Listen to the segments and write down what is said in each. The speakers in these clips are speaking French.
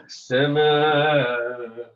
السماء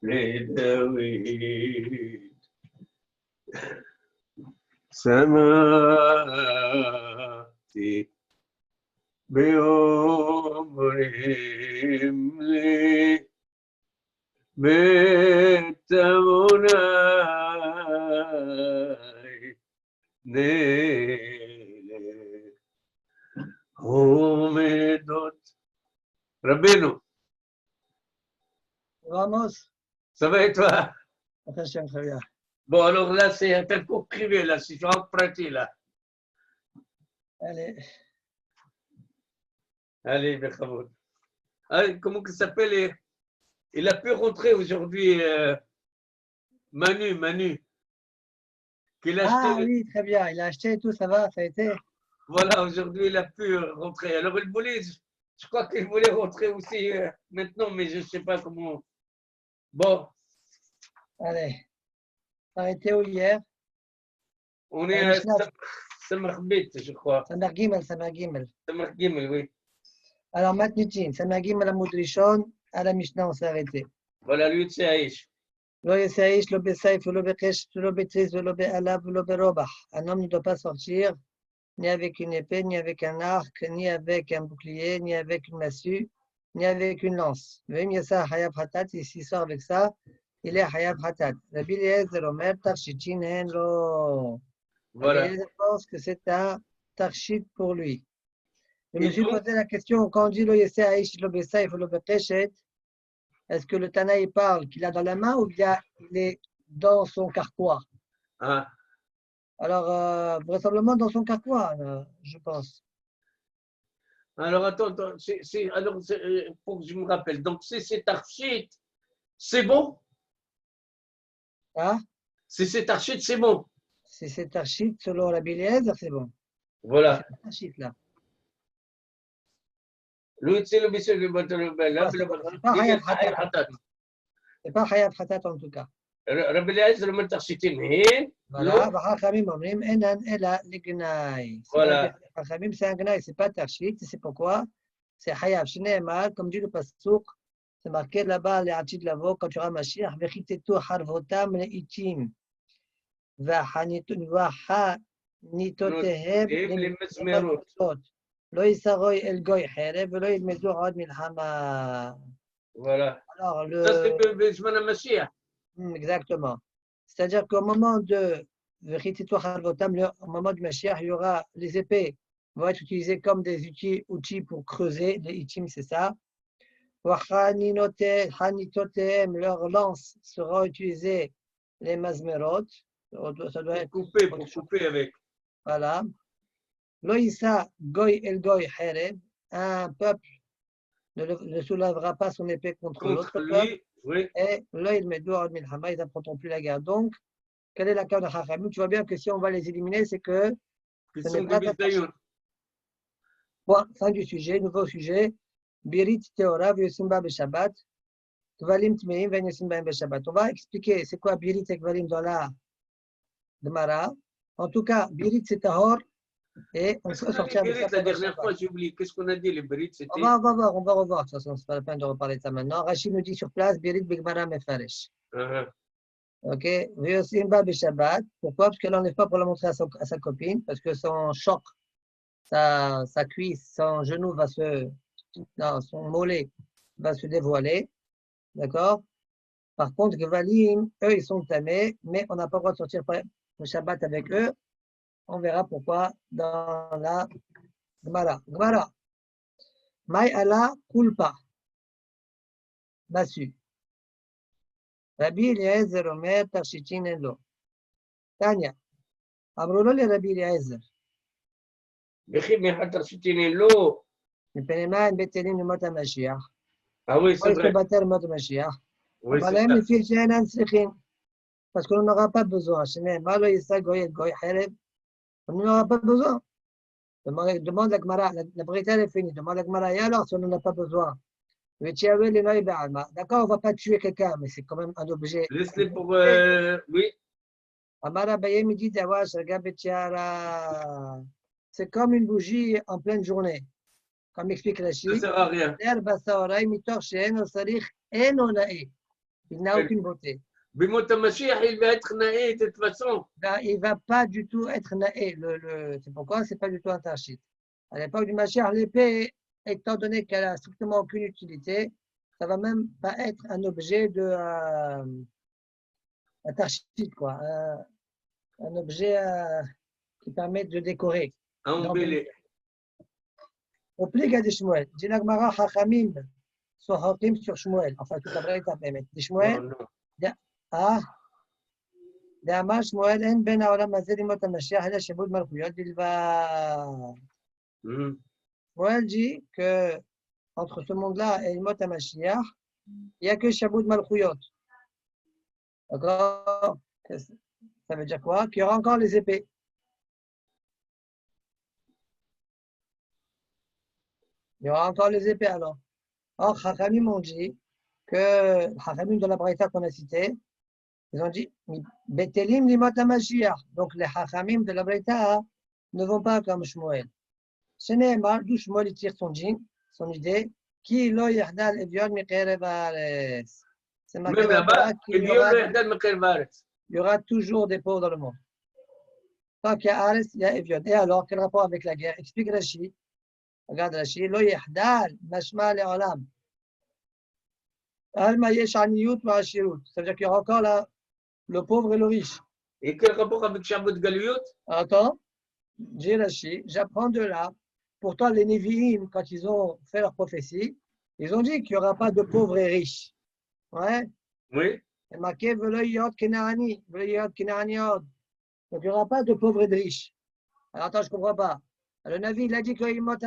لداوود سمعتي بأمرهم لي بيت مناي نيلي همدت ربنا. Vamos. Ça va et toi? Attention, très bien. Bon, alors là, c'est un cours privé, là, si je vais emprunter, là. Allez. Allez, Bekhamoud. Comment il s'appelle? Il a pu rentrer aujourd'hui, Manu. Qu'il a acheté. Oui, très bien. Il a acheté et tout, ça va, ça a été. Voilà, aujourd'hui, il a pu rentrer. Alors, il voulait, je crois qu'il voulait rentrer aussi maintenant, mais je ne sais pas comment. Bon. Allez. Ça a été où hier? On est à Samar Bit, je crois. Samar Gimel. Samar Gimel, oui. Alors, Matnitin, Samar Gimel, la Moudrishon, à la Mishnah, on s'est arrêté. Voilà, lui, c'est Aïch. Lo Yesaïch, lo Besaïf, lo Bekesh, lo Betris, lo Be'alab, lo Berobah. Un homme ne doit pas sortir ni avec une épée, ni avec un arc, ni avec un bouclier, ni avec une massue, ni avec une lance. Même Yassa Hayab Hatat, s'il sort avec ça, il est Hayab Hatat. Rabbi Eliezer Omer, Tarshitin Henlo. Voilà. Je pense que c'est un Tarshit pour lui. Je me suis posé la question, quand on dit Lo Yessa Aish, lo Besaïf, lo Bekeshet, est-ce que le Tana il parle qu'il a dans la main ou bien il est dans son carquois? Ah. Alors, vraisemblablement dans son carquois, je pense. Alors, attends, pour que je me rappelle. Donc, c'est cet archite, c'est bon? Hein? C'est cet archite, c'est bon? Si c'est archite, selon la Eliezer, c'est bon. Voilà. C'est archite, là. C'est pas Hayab Hatat. C'est pas Hayab Hatat en tout cas. Rabbi Eliezer Omer Tarshitin Hen. Voilà, Chachamim Omrim, Enan Ela Lignaï. Voilà. Chachamim, c'est un gnaï, c'est pas Tarshit, c'est pourquoi? C'est Hayab Shneemar, comme dit le Passouk, c'est marqué là-bas, les Hatid Lavo, quand tu auras Mashiach, Vechitetu Harvotam le Itim. Vahanitotehem les Mezmerot. Lo Isaroy El Goy Herev, Lo Ilmedu Od Milhama. Voilà. Alors, ça, c'est Bezman Mashiach. Exactement. C'est-à-dire qu'au moment de au moment du Mashiach, il y aura les épées vont être utilisées comme des outils pour creuser. Les itim, c'est ça. Leur lance sera utilisée les mazmerot. Ça doit être pour couper avec. Voilà. Loïsa goy el goy herev. Un peuple ne soulèvera pas son épée contre l'autre peuple. Oui. Et là, ils n'affronteront plus la guerre. Donc, quelle est la carte de Chachamim? Tu vois bien que si on va les éliminer, c'est que ce n'est pas bon, fin du sujet, nouveau sujet. Birit Teora, Vyosimba Beshabbat. Kvalim Tmeim, Venyosimba Beshabbat. On va expliquer c'est quoi Birit et Kvalim dans la Gemara. En tout cas, Birit c'est Tahor. Et on peut sortir de ça. La dernière fois, j'ai oublié. Qu'est-ce qu'on a dit, les Birit? On va revoir. De toute façon, c'est pas la peine de reparler de ça maintenant. Rachid nous dit sur place, Birit Begmara Mefaresh. Ok, Vyosimba Beshabbat. Pourquoi? Parce qu'elle n'enlève pas pour la montrer à sa copine, parce que son choc, sa cuisse, son genou va son mollet va se dévoiler. D'accord? Par contre, Gvalim, eux, ils sont tamés, mais on n'a pas le droit de sortir le Shabbat avec eux. On verra pourquoi dans la Gemara. Gemara. Maï ala kulpa. Bassu. Rabbi Eliezer Omer Tarshitin Elo. Tanya. Amrolo le Rabbi Eliezer. וכי מאחד תרשיתיני לא. מפני מה הם בטלים למות המשיח? Ah oui, c'est או vrai. להתבטל למות המשיח? Oui, אבל c'est הם ça. לפי שאינם צריכים. Parce qu'on n'aura pas besoin. שנאמר לו יישא גוי את גוי חרב. On n'aura pas besoin. Demande la Gemara. La vérité elle est finie. Demande la Gemara. Et alors, si on n'en a pas besoin? D'accord, on ne va pas tuer quelqu'un, mais c'est quand même un objet. Laisse-les pour. Oui. Amara Bayem dit Dawash, regarde Tiara. C'est comme une bougie en pleine journée. Comme explique Ça Rachid. ne sert à rien. Il n'a aucune beauté. Bimot HaMashiach, il va être naïf de toute façon. Il ne va pas du tout être naïf. C'est pourquoi ce n'est pas du tout un tarchit. À l'époque du Mashiach, l'épée, étant donné qu'elle n'a strictement aucune utilité, ça ne va même pas être un objet de un tarchit, quoi. Un objet qui permet de décorer. Embellé. Au pliga de Shmuel, dit la Gemara Chachamim sont hakim sur Shmuel. Enfin, tout à l'heure, il t'appelle. De Shmuel, דאמר שמואל אין בין העולם הזה לימות המשיח אלא שיבוד מלכויות בלבד. שמואל dit que entre ce monde-là et לימות המשיח, il n'y a que Shaboud Malchouyot. D'accord? Ça veut dire quoi? Qu'il y aura encore les épées. Il y aura encore les épées alors. Or, Chachamim ont dit que, Chachamim de la Braïta qu'on a cité, ils ont dit, Betelim limot HaMashiach. Donc les Chachamim de la Braïta ne vont pas comme Shmuel. Sheneemar, d'où Shmuel tire son idée, Ki lo yahdal evion miqerev haaretz. C'est marqué Même dans la là-bas, Torah qu'il il y aura toujours des pauvres dans le monde. Tant qu'il y a Haaretz, il y a Evion. Et alors, quel rapport avec la guerre? Explique Rashi. Regarde Rashi. Lo yahdal mashma le'olam. Alma yesh aniyut ma'ashirut. Ça veut dire qu'il y aura encore là le pauvre et le riche. Et quel rapport avec Shaboud Galuyot? Attends, j'ai Rashi. J'apprends de là. Pourtant, les Nevi'im, quand ils ont fait leur prophétie, ils ont dit qu'il n'y aura pas de pauvres et riches. Ouais. Oui. C'est marqué Velo yot kenaani, velo yot kenaaniot. Donc, il n'y aura pas de pauvres et de riches. Alors, attends, je ne comprends pas. Le Navi, il a dit qu'il y aura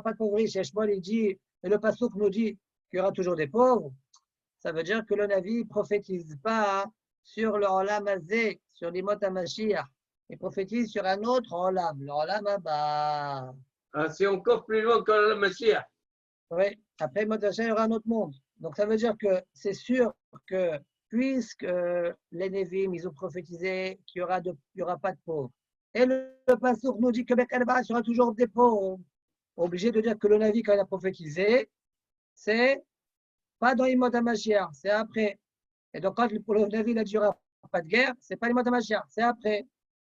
pas de pauvres riches. Et Shmuel, il dit, et le Passouk nous dit qu'il y aura toujours des pauvres. Ça veut dire que le Navi ne prophétise pas sur le Olam Hazé, sur l'Imot HaMashiach. Il prophétise sur un autre Olam, le Olam Haba. Ah, c'est encore plus loin que le Mashiach. Oui, après l'Imot HaMashiach, il y aura un autre monde. Donc, ça veut dire que c'est sûr que puisque les Névim, ils ont prophétisé qu'il n'y aura pas de pauvres. Et le Passouk nous dit que Bekalba sera toujours des pauvres. Obligé de dire que le Navi, quand il a prophétisé, c'est pas dans l'Imot HaMashiach, c'est après. Et donc, quand le Navi a dit qu'il n'y aura pas de guerre, c'est pas l'Imot HaMashiach, c'est après.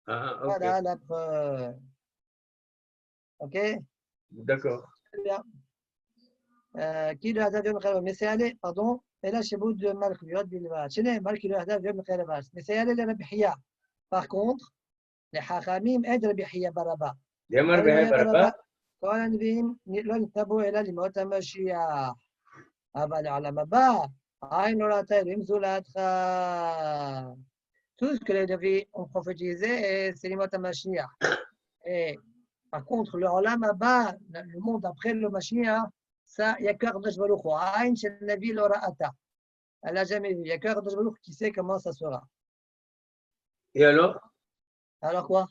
Ah, okay. Voilà la preuve. OK? D'accord. Très bien. Qui le hadav yom chalav? Mais c'est allé, pardon, et là, chez vous de Malchuyot Bilvad. Chez les Mal qui le hadav yom chalav. Mais c'est allé les Rabbi Hiya. Par contre, les Chachamim aident Rabbi Hiya Baraba. Yamar Behe Baraba. כל הנביאים לא נתנבאו אלא לימות המשיח. אבל לעולם הבא, עין לא ראתה אלוהים זולתך. Tout ce que les Navis ont prophétisé, c'est l'imot HaMashiach. Et par contre, le Olam Haba, le monde après le Mashiach, ça, il n'y a que Akadosh Baruch Hu. Aïn shel Navi lo ra'ata. Elle n'a jamais vu. Il n'y a que Akadosh Baruch Hu qui sait comment ça sera. Et alors? Alors quoi?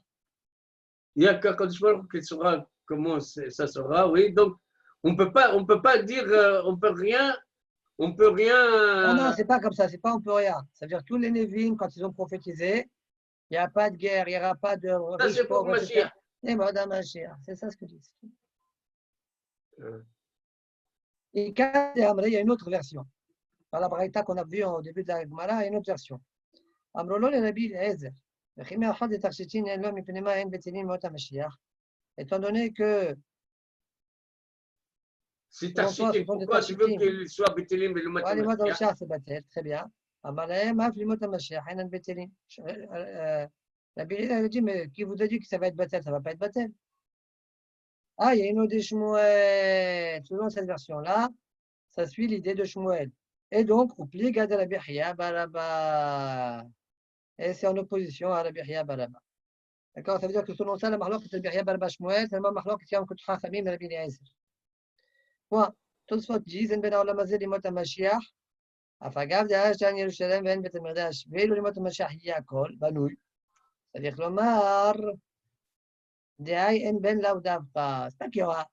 Il y a qu'Akadosh Baruch Hu qui saura comment ça sera, oui. Donc, on peut pas dire, on peut rien. Non, c'est pas comme ça. C'est pas on peut rien. Ça veut dire tous les Névim, quand ils ont prophétisé, il n'y a pas de guerre, il n'y aura pas de Ça, c'est pour Mashiach. Et Madame Mashiach, c'est ça ce que je dis. Et quand il y a une autre version. Dans la Braïta qu'on a vue au début de la Gemara, il y a une autre version. Amrolo le Rabbi Eliezer. Étant donné que si Tarshitin, pourquoi tu veux qu'il soit Betelim et le Mashiach? C'est Batel, très bien. Rabbi Eliezer dit, mais qui vous a dit que ça va être Batel? Ça ne va pas être Batel. Ah, il y a une autre de Shmuel. Selon cette version-là, ça suit l'idée de Shmuel. Et donc, oublie de Rabbi Hiya Baraba. Et c'est en opposition à Rabbi Hiya Baraba. D'accord? Ça veut dire que selon ça, la mahlok de Rabbi Hiya Baraba Shmuel, c'est le même mahlok qui est en contre Chachamim et Rabbi Eliezer. Point. Tosfot dit, Zen ben Olam Hazeh limot HaMashiach, Afagav de'ash Jan Yerushalem ve'en Bet HaMikdash, ve'elu limot HaMashiach Yakol, Banouy. C'est-à-dire que l'Omar, De'ay en ben là ou d'avka. C'est pas qu'il y aura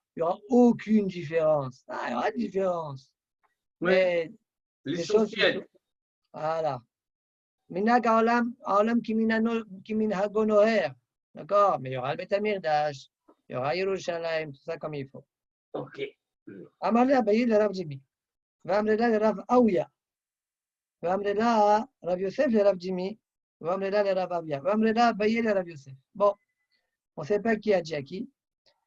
aucune différence. Ah, il y aura une différence. Oui, Mais les choses. Voilà. Minag Aolam Kiminhago Noher. D'accord? Mais il y aura le Bet HaMikdash, il y aura Yerushalem, tout ça comme il faut. Ok. Amalé Abayi le Rav Jimmy. Vamrela le Rav Aouya. Vamrela Rav Yosef le Rav Jimmy. Vamrela le Rav Avia. Vamrela Abayi le Rav Yosef. Bon, on ne sait pas qui a dit à qui.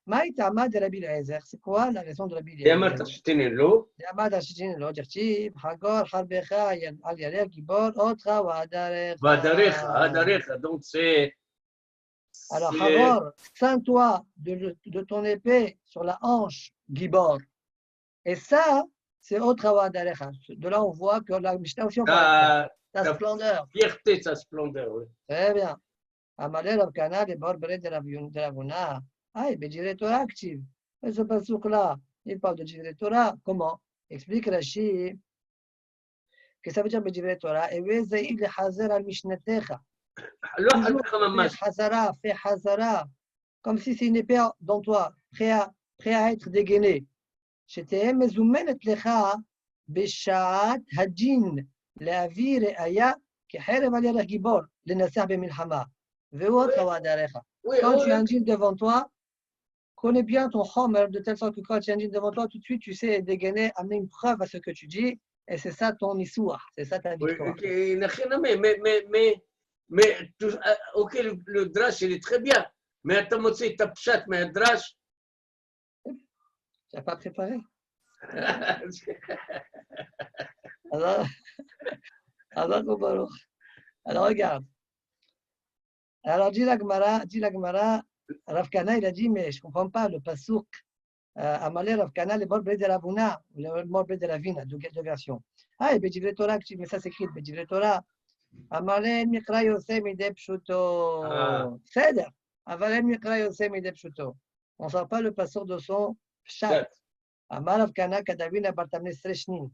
Maïtama de Rabbi Eliezer. C'est quoi la raison de Rabbi Eliezer? Yamat Ashtenelo. Yamat Ashtenelo. Dirtiv. Hagor Harbecha Al Yaler Gibor Otra Wadarecha. Wadarecha. Donc c'est. Alors, Hagor, ceins-toi de ton épée sur la hanche, Gibor. Et ça, c'est Otra Wadarecha. De là, on voit que la Mishnah aussi, on parle de sa splendeur. Fierté, sa splendeur, oui. Très bien. Amalé Rav Kana, les bords de Ravuna. Ah, il Divrei Torah active. Mais ce passouk-là, il parle de Divrei Torah. Comment? Explique Rashi que ça veut dire Divrei Torah. Et Vezaïd le Hazer al Mishnatecha. Fais Hazara. Comme si c'est une épée dans toi, prêt à être dégainé. שתהא מזומנת לך בשעת הדין להביא ראיה כחרב על ירך גיבור לנצח במלחמה. והוא עוד חוות דערך. Quand tu as un djinn devant toi, connais bien ton homer de telle sorte que quand tu as un djinn devant toi, tout de suite tu sais dégainer, amener une preuve à ce que tu dis, et c'est ça ton issour, c'est ça ta victoire. Mais ok, le drash il est très bien, mais attends, moi c'est ta pchat, mais un drash. Tu n'as pas préparé. Alors, regarde. Alors, dit la Gemara, Rav Kana, il a dit, mais je ne comprends pas, le pasouk, Amalé Rav Kana, le mot de Ravuna, le mot de Ravina, deux versions. Ah, et Bedivrei Torah, mais ça s'écrit, Bedivrei Torah. Amalé Mikra Yosef Mideh Pshuto. Cède. Amalé Mikra Yosef Mideh Pshuto. On ne sort pas le pasouk de son pshat. Amar Rav Kana, Kadavina Bartamne Streshnin.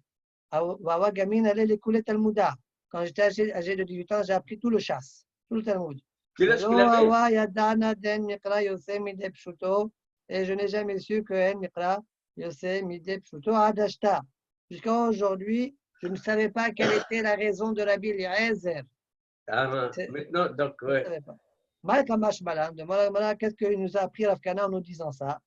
Wawa Gamin allait l'écouler Talmuda. Quand j'étais âgé de 18 ans, j'ai appris tout le chasse, tout le Talmud. Et je n'ai jamais su que En Mikra Yosef Mideh Pshuto Adashta. Jusqu'à aujourd'hui, je ne savais pas quelle était la raison de Rabbi Eliezer. Maintenant, donc, ouais. Qu'est-ce qu'il nous a appris Rav Kana en nous disant ça?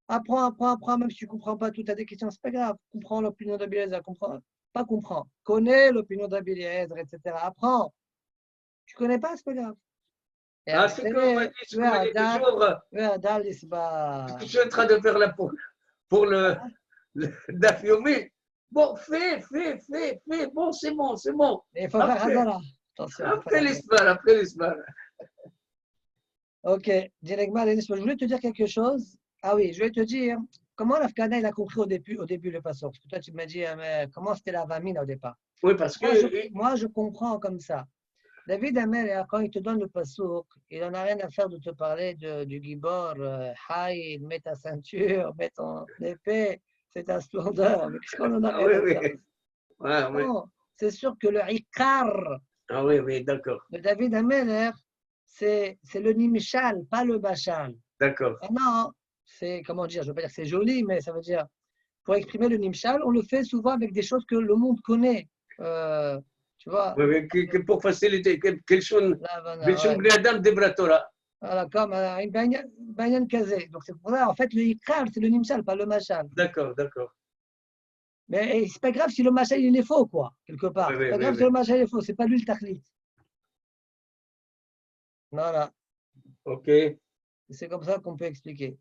Apprends, même si tu ne comprends pas tout, tu as des questions, c'est pas grave. Comprends l'opinion d'Rabbi Eliezer, comprends. Connais l'opinion d'Rabbi Eliezer, etc. Apprends. Tu ne connais pas, c'est pas grave. Et c'est comme on m'a dit toujours. Je suis en train de faire la pour le Daf Yomi. Bon, fais. Bon, c'est bon. Il faut faire Hazara. Attention. Après l'Isbar. Ok, directement, je voulais te dire quelque chose. Ah oui, je voulais te dire, comment Rav Kana il a compris au début le passage? Parce que toi, tu m'as dit, mais comment c'était la vamine au départ? Oui, parce que. Moi, je comprends comme ça. David Amer, quand il te donne le passouk, il n'en a rien à faire de te parler du Gibor, Haïd, mets ta ceinture, mets ton épée, c'est ta splendeur. Mais qu'est-ce qu'on en a rien à faire? Non, c'est sûr que le Ikar d'accord. de David Amer, c'est le Nimshal, pas le Bachal. D'accord. Non, c'est, comment dire, je ne veux pas dire que c'est joli, mais ça veut dire, pour exprimer le Nimshal, on le fait souvent avec des choses que le monde connaît. Tu vois? Oui, pour faciliter, quel chose Adam de Torah. Voilà, comme une banyan kazé. Donc c'est pour ça, en fait, le Ikar, c'est le Nimshal, pas le Machal. D'accord. Mais c'est pas grave si le Machal, il est faux, quoi, quelque part. C'est pas grave si le Machal, il est faux, c'est pas lui le Tachlit. Voilà. Ok. C'est comme ça qu'on peut expliquer.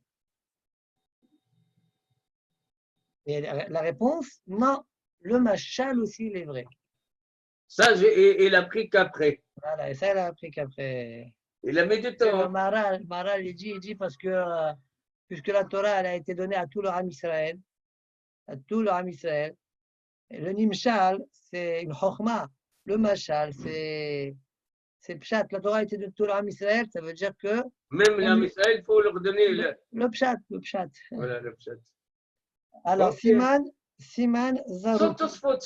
Et la réponse, non, le Machal aussi, il est vrai. Ça, il a pris qu'après. Voilà, et ça, il a appris qu'après. Il a mis du Le temps. Maharal, il dit parce que puisque la Torah elle a été donnée à tout le Ham Israël, à tout le Ham Israël, et le Nimshal, c'est une Chokhmah. Le Mashal, c'est Pshat. La Torah a été donnée à tout le Ham Israël, ça veut dire que. Même l'âme Israël, il faut leur donner le Pshat, le Pshat. Voilà, le Pshat. Alors, Okay. Siman Zarut. Sans Tosfot.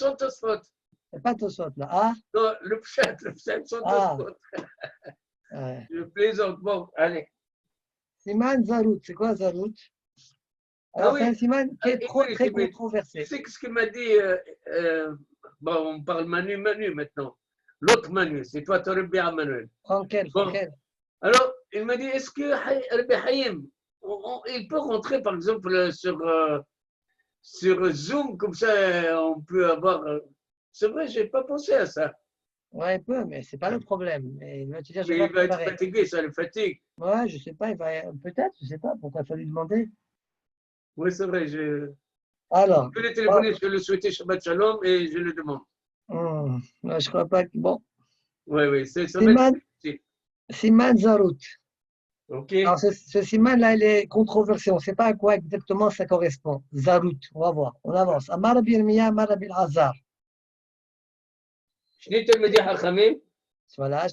C'est pas Tosfot là. Ah? Non, le Pshat, sans Tosfot. Ouais. Je plaisante. Bon, allez. Siman Zarut, c'est quoi Zarut? Alors, c'est un siman qui est très controversé. Tu sais ce qu'il m'a dit bon, on parle Manu maintenant. L'autre Manu, c'est toi, Rabbi Manuel. Frankel. Alors, il m'a dit, est-ce que Rabbi Hayim, il peut rentrer, par exemple, sur Zoom, comme ça, on peut avoir... C'est vrai, je n'ai pas pensé à ça. Ouais, il peut, mais ce n'est pas le problème. Il va te dire, il va être fatigué, ça le fatigue. Ouais, je ne sais pas, peut-être, je ne sais pas, pourquoi il faut lui demander. Oui, c'est vrai, Alors, je vais le téléphoner, je le souhaiter Shabbat Shalom et je le demande. Non, je ne crois pas que... Bon. Oui, c'est Siman Zarut. Ok. Alors, ce siman-là, il est controversé. On ne sait pas à quoi exactement ça correspond. Zarut, on va voir. On avance. Amar Rabbi Yirmiyah, Amar Rabbi Azar. Voilà,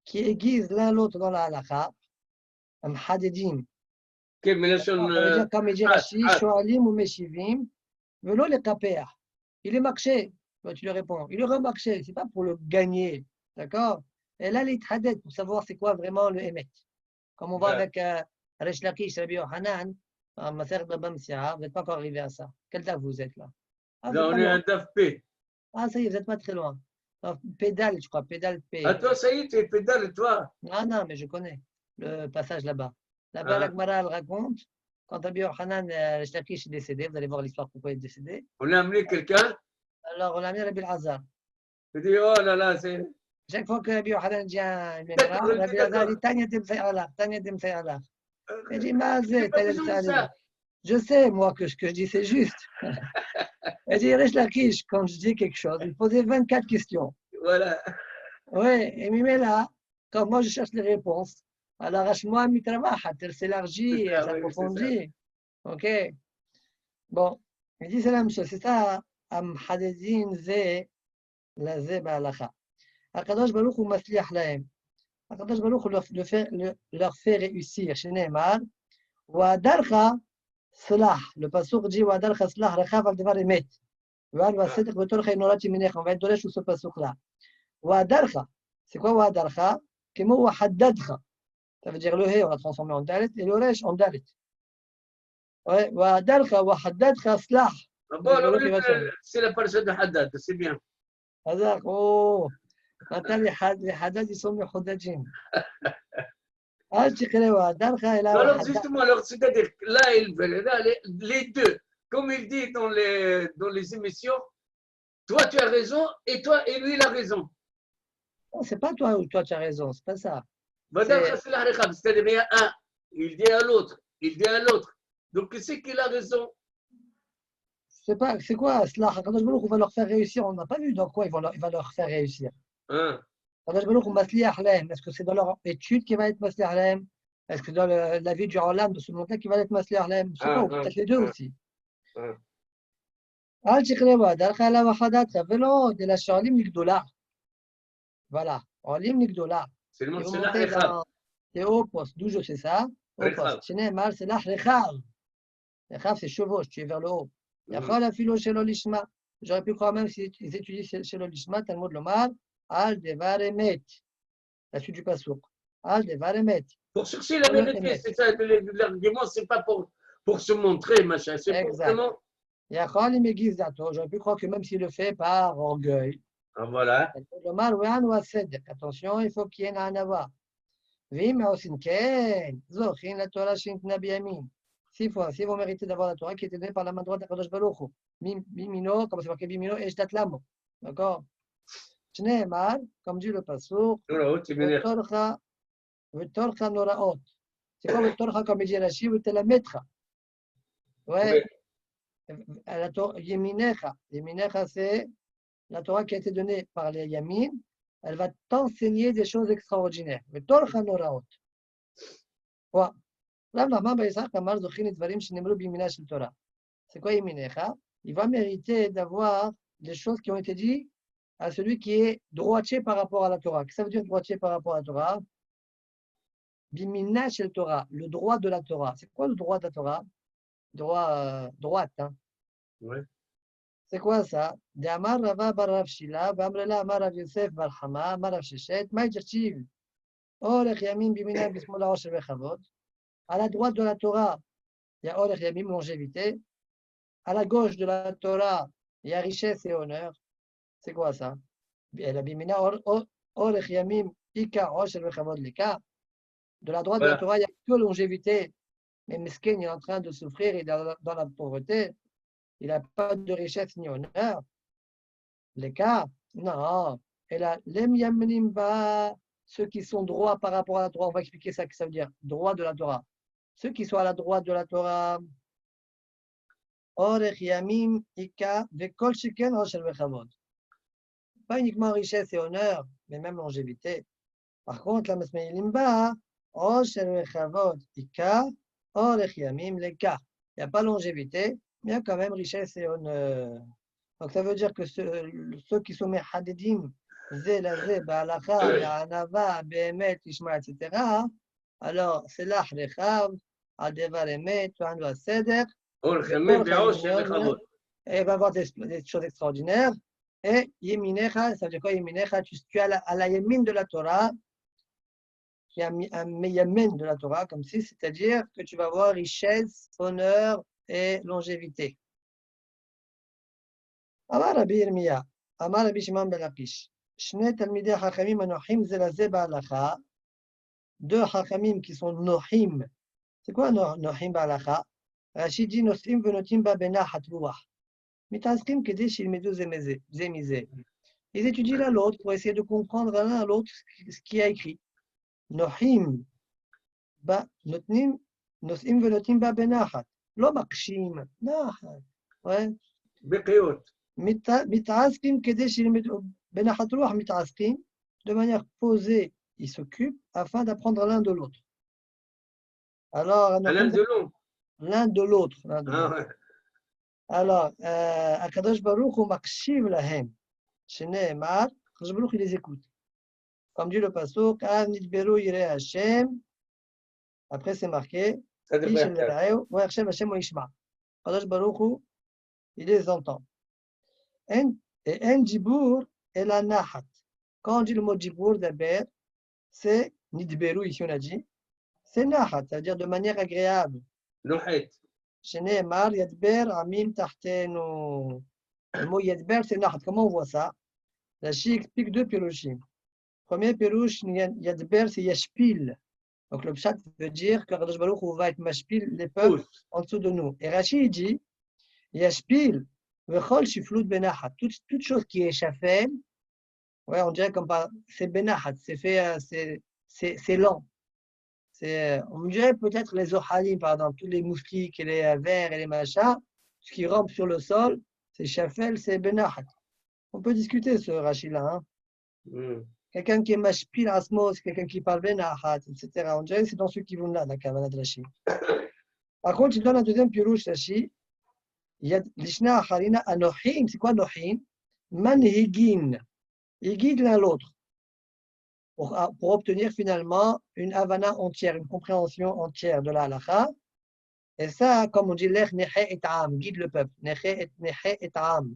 qui aiguisent l'un l'autre dans la halakha. Mhadidim. Ça veut dire, comme il dit Rashi, Shoalim ou Meshivim, velo le kapéah. Il est marché. Tu lui réponds. Il est remarché. Ce n'est pas pour le gagner. D'accord? Et là, il est hadet pour savoir c'est quoi vraiment le émet. Comme on voit avec Resh Lakish, Rabbi Yohanan, en Maseret Baba Messiah, vous n'êtes pas encore arrivé à ça. Quel daf vous êtes là? Là, on est à daf P. Ah, ça y est, vous n'êtes pas très loin. Pédale, je crois, pédale P. Ah, toi, ça y est, tu es pédale, toi. Non, mais je connais le passage là-bas. Là-bas, la Gemara, elle raconte, quand Rabbi Yohanan, Resh Lakish est décédé, vous allez voir l'histoire pourquoi il est décédé. On a amené quelqu'un. Alors, on a amené Rabbi Azar. Je dis, oh là là, c'est. Chaque fois que Rabbi Yohanan dit un Memra, Rabbi Azar dit Tanya Demsaïallah, Tanya Demsaïallah. Il dit Mazé, je sais, moi, que ce que je dis, c'est juste. Il dit Resh Lakish, quand je dis quelque chose, il posait 24 questions. Voilà. Oui, et Mimela, quand moi je cherche les réponses, alors Hashmoa Mitravahat, elle s'élargit, elle s'approfondit. Ok. Bon, il dit c'est la même chose, c'est ça, Am Hadezin Zé, la Zé Ba'alacha. Akadosh Baruch Hu Masliach Lahem. Akadosh Baruch Hu leur fait réussir. Chez Neymar, Wadarcha Salah. Le pasuk dit Wadarcha Salah, Rechav al Devar Emet. Val Vasedek Betorcha Inorati Minech. On va être donné sur ce pasuk-là. Wadarcha. C'est quoi Wadarcha? Kemo Wahaddadcha. Ça veut dire le He, on l'a transformé en Dalet, et le Resh en Dalet. Ouais, Wadarcha, Wahaddadcha Salah. C'est la parole de Haddad, c'est bien. Hazak, oh. Maintenant, les Haddad, ils sont محددين. Alors, justement, c'est-à-dire là, les deux, comme il dit dans les émissions, toi, tu as raison, et toi, et lui, il a raison. Non, c'est pas toi ou toi, tu as raison, c'est pas ça. C'est-à-dire, il y a un, il dit à l'autre, il dit à l'autre. Donc, c'est qu'il a raison. C'est pas, c'est quoi, cela? Quand on va leur faire réussir, on n'a pas vu dans quoi il va leur faire réussir. Est-ce que c'est dans leur étude qui va être Masli Ahlem? Est-ce que dans la vie du Olam de ce monde-là qui va être Masli Ahlem? Je sais pas, peut-être les deux aussi. Voilà, Olim Nigdola. C'est le monde, c'est là. C'est au poste, d'où je sais ça? Au poste. C'est là, Rechav. Rechav, c'est chevauche, tu es vers le haut. J'aurais pu croire même s'ils étudient chez l'Olishma, Talmud Lomar, Al Devar Emet. La suite du Passouk. Al Devar Emet. Pour chercher la vérité, c'est ça, l'argument, c'est pas pour se montrer, machin, c'est pour vraiment. J'aurais pu croire que même s'il le fait par orgueil. Ah, voilà. Attention, il faut qu'il y ait un anava. Si vous méritez d'avoir la Torah qui était donnée par la main droite d'Akadosh Baruch Hu. Mimino, comme c'est marqué Mimino, et Shtat Lamo. D'accord? Shneemar, comme dit le Passouk, Vetorcha Noraot. C'est quoi Vetorcha comme il dit Rashi, Vetelametra. Ouais. Yeminecha. Yeminecha, c'est la Torah qui a été donnée par les Yamin. Elle va t'enseigner des choses extraordinaires. Mais Torah Noraot. Quoi? C'est quoi Yeminecha? Il va mériter d'avoir des choses qui ont été dites à celui qui est droitier par rapport à la Torah. Qu'est-ce que ça veut dire droitier par rapport à la Torah? Bimina shel Torah, le droit de la Torah. C'est quoi le droit de la Torah? Droit, droite. Hein? Ouais. C'est quoi ça? De Amar Rava bar Rav Shila, Vamrela Amar Rav Yosef bar Hama, Amar Rav Sheshet, Maïtirchiv, Orech Yamim Bimina Bismola Osher Bechavot. À la droite de la Torah, il y a Orech Yamim, longévité. À la gauche de la Torah, il y a richesse et honneur. C'est quoi ça? La Bimina Orech Yamim, Ika Osher Bechavot Lika. De la droite de la Torah, il n'y a que longévité. Mais Mesken est en train de souffrir et dans la pauvreté. Il n'a pas de richesse ni honneur. Les cas, non. Et là, l'em yamnim ba, ceux qui sont droits par rapport à la Torah, on va expliquer ça, que ça veut dire droit de la Torah. Ceux qui sont à la droite de la Torah, orech yamim ika vekol shiken roshel vechavod. Pas uniquement richesse et honneur, mais même longévité. Par contre, la mesmeïlim ba, roshel vechavod ika, orech yamim leka. Il n'y a pas longévité, mais il y a quand même richesse et honneur. Donc ça veut dire que ceux qui sont mehadidim, zé la zé, ba'alacha, be'anava, be'emet, ishma, etc. Alors c'est là rechav, al devar emet, tu'an va seder, et il va avoir des choses extraordinaires. Et yeminecha, ça veut dire quoi yeminecha? Tu es à la yemin de la Torah, qui a un meyamen de la Torah, comme si, c'est-à-dire que tu vas avoir richesse, honneur et longévité. Amar Rabbi Yirmiyah, Amar Rabbi Shimon ben Lakish, Shne Talmidei Chachamim anochim ze la ze ba'alacha, deux Chachamim qui sont nohim. C'est quoi nohim ba'alacha? Rashi dit nosim venotim ba benachat ruach. Mitazkim kedei shilmedu ze mize. Ils étudient l'un l'autre pour essayer de comprendre l'un à l'autre ce qui a écrit. Nohim ba notnim nosim venotim ba benachat. Lo makshim. Nachat. Ouais. Beqiot. מתעסקים כדי שילמדו, בנחת רוח מתעסקים, de manière posée, ils s'occupent afin d'apprendre l'un de l'autre. Alors, l'un de l'autre. L'un de l'autre. Ouais. Alors, Akadosh Baruch Hu makshiv lahem, shene'emar, Akadosh Baruch il les écoute. Comme dit le pasuk, Av nidberu yirei Hashem, après c'est marqué, Ish el ra'eu, wa Hashem Hashem wa ishma. Akadosh Baruch Hu, il les entend. Et en djibour est la nahat. Quand on dit le mot djibour d'abord, c'est nidberu, ici on a dit, c'est nahat, c'est-à-dire de manière agréable. Nohet. Shene'emar yadber amim tahtenu. Le mot yadber, c'est nahat. Comment on voit ça? La Chi explique deux pirouchim. Premier pirouche, yadber, c'est yashpil. Donc le pshat veut dire que Kadosh Baruch Hu va être mashpil les peuples en dessous de nous. Et Rashi dit yashpil. Toute chose qui est shafel, ouais, on dirait comme c'est benahat, c'est fait, c'est lent. On dirait peut-être les ohalim, par exemple, tous les moustiques et les vers et les machins, ce qui rampe sur le sol, c'est shafel, c'est benahat. On peut discuter ce Rashi-là. Hein. Quelqu'un qui est mashpil asmos, quelqu'un qui parle benahat, etc. On dirait que c'est dans ceux qui vont là, la kavana de Rashi. Par contre, il donne un deuxième pirouche, Rashi. Il y a l'ishna harina anohim, c'est quoi anohim? Manhigin. Ils guident l'un l'autre pour obtenir finalement une havana entière, une compréhension entière de la halakha. Et ça, comme on dit, l'ech neche et am, guide le peuple. Neche et am.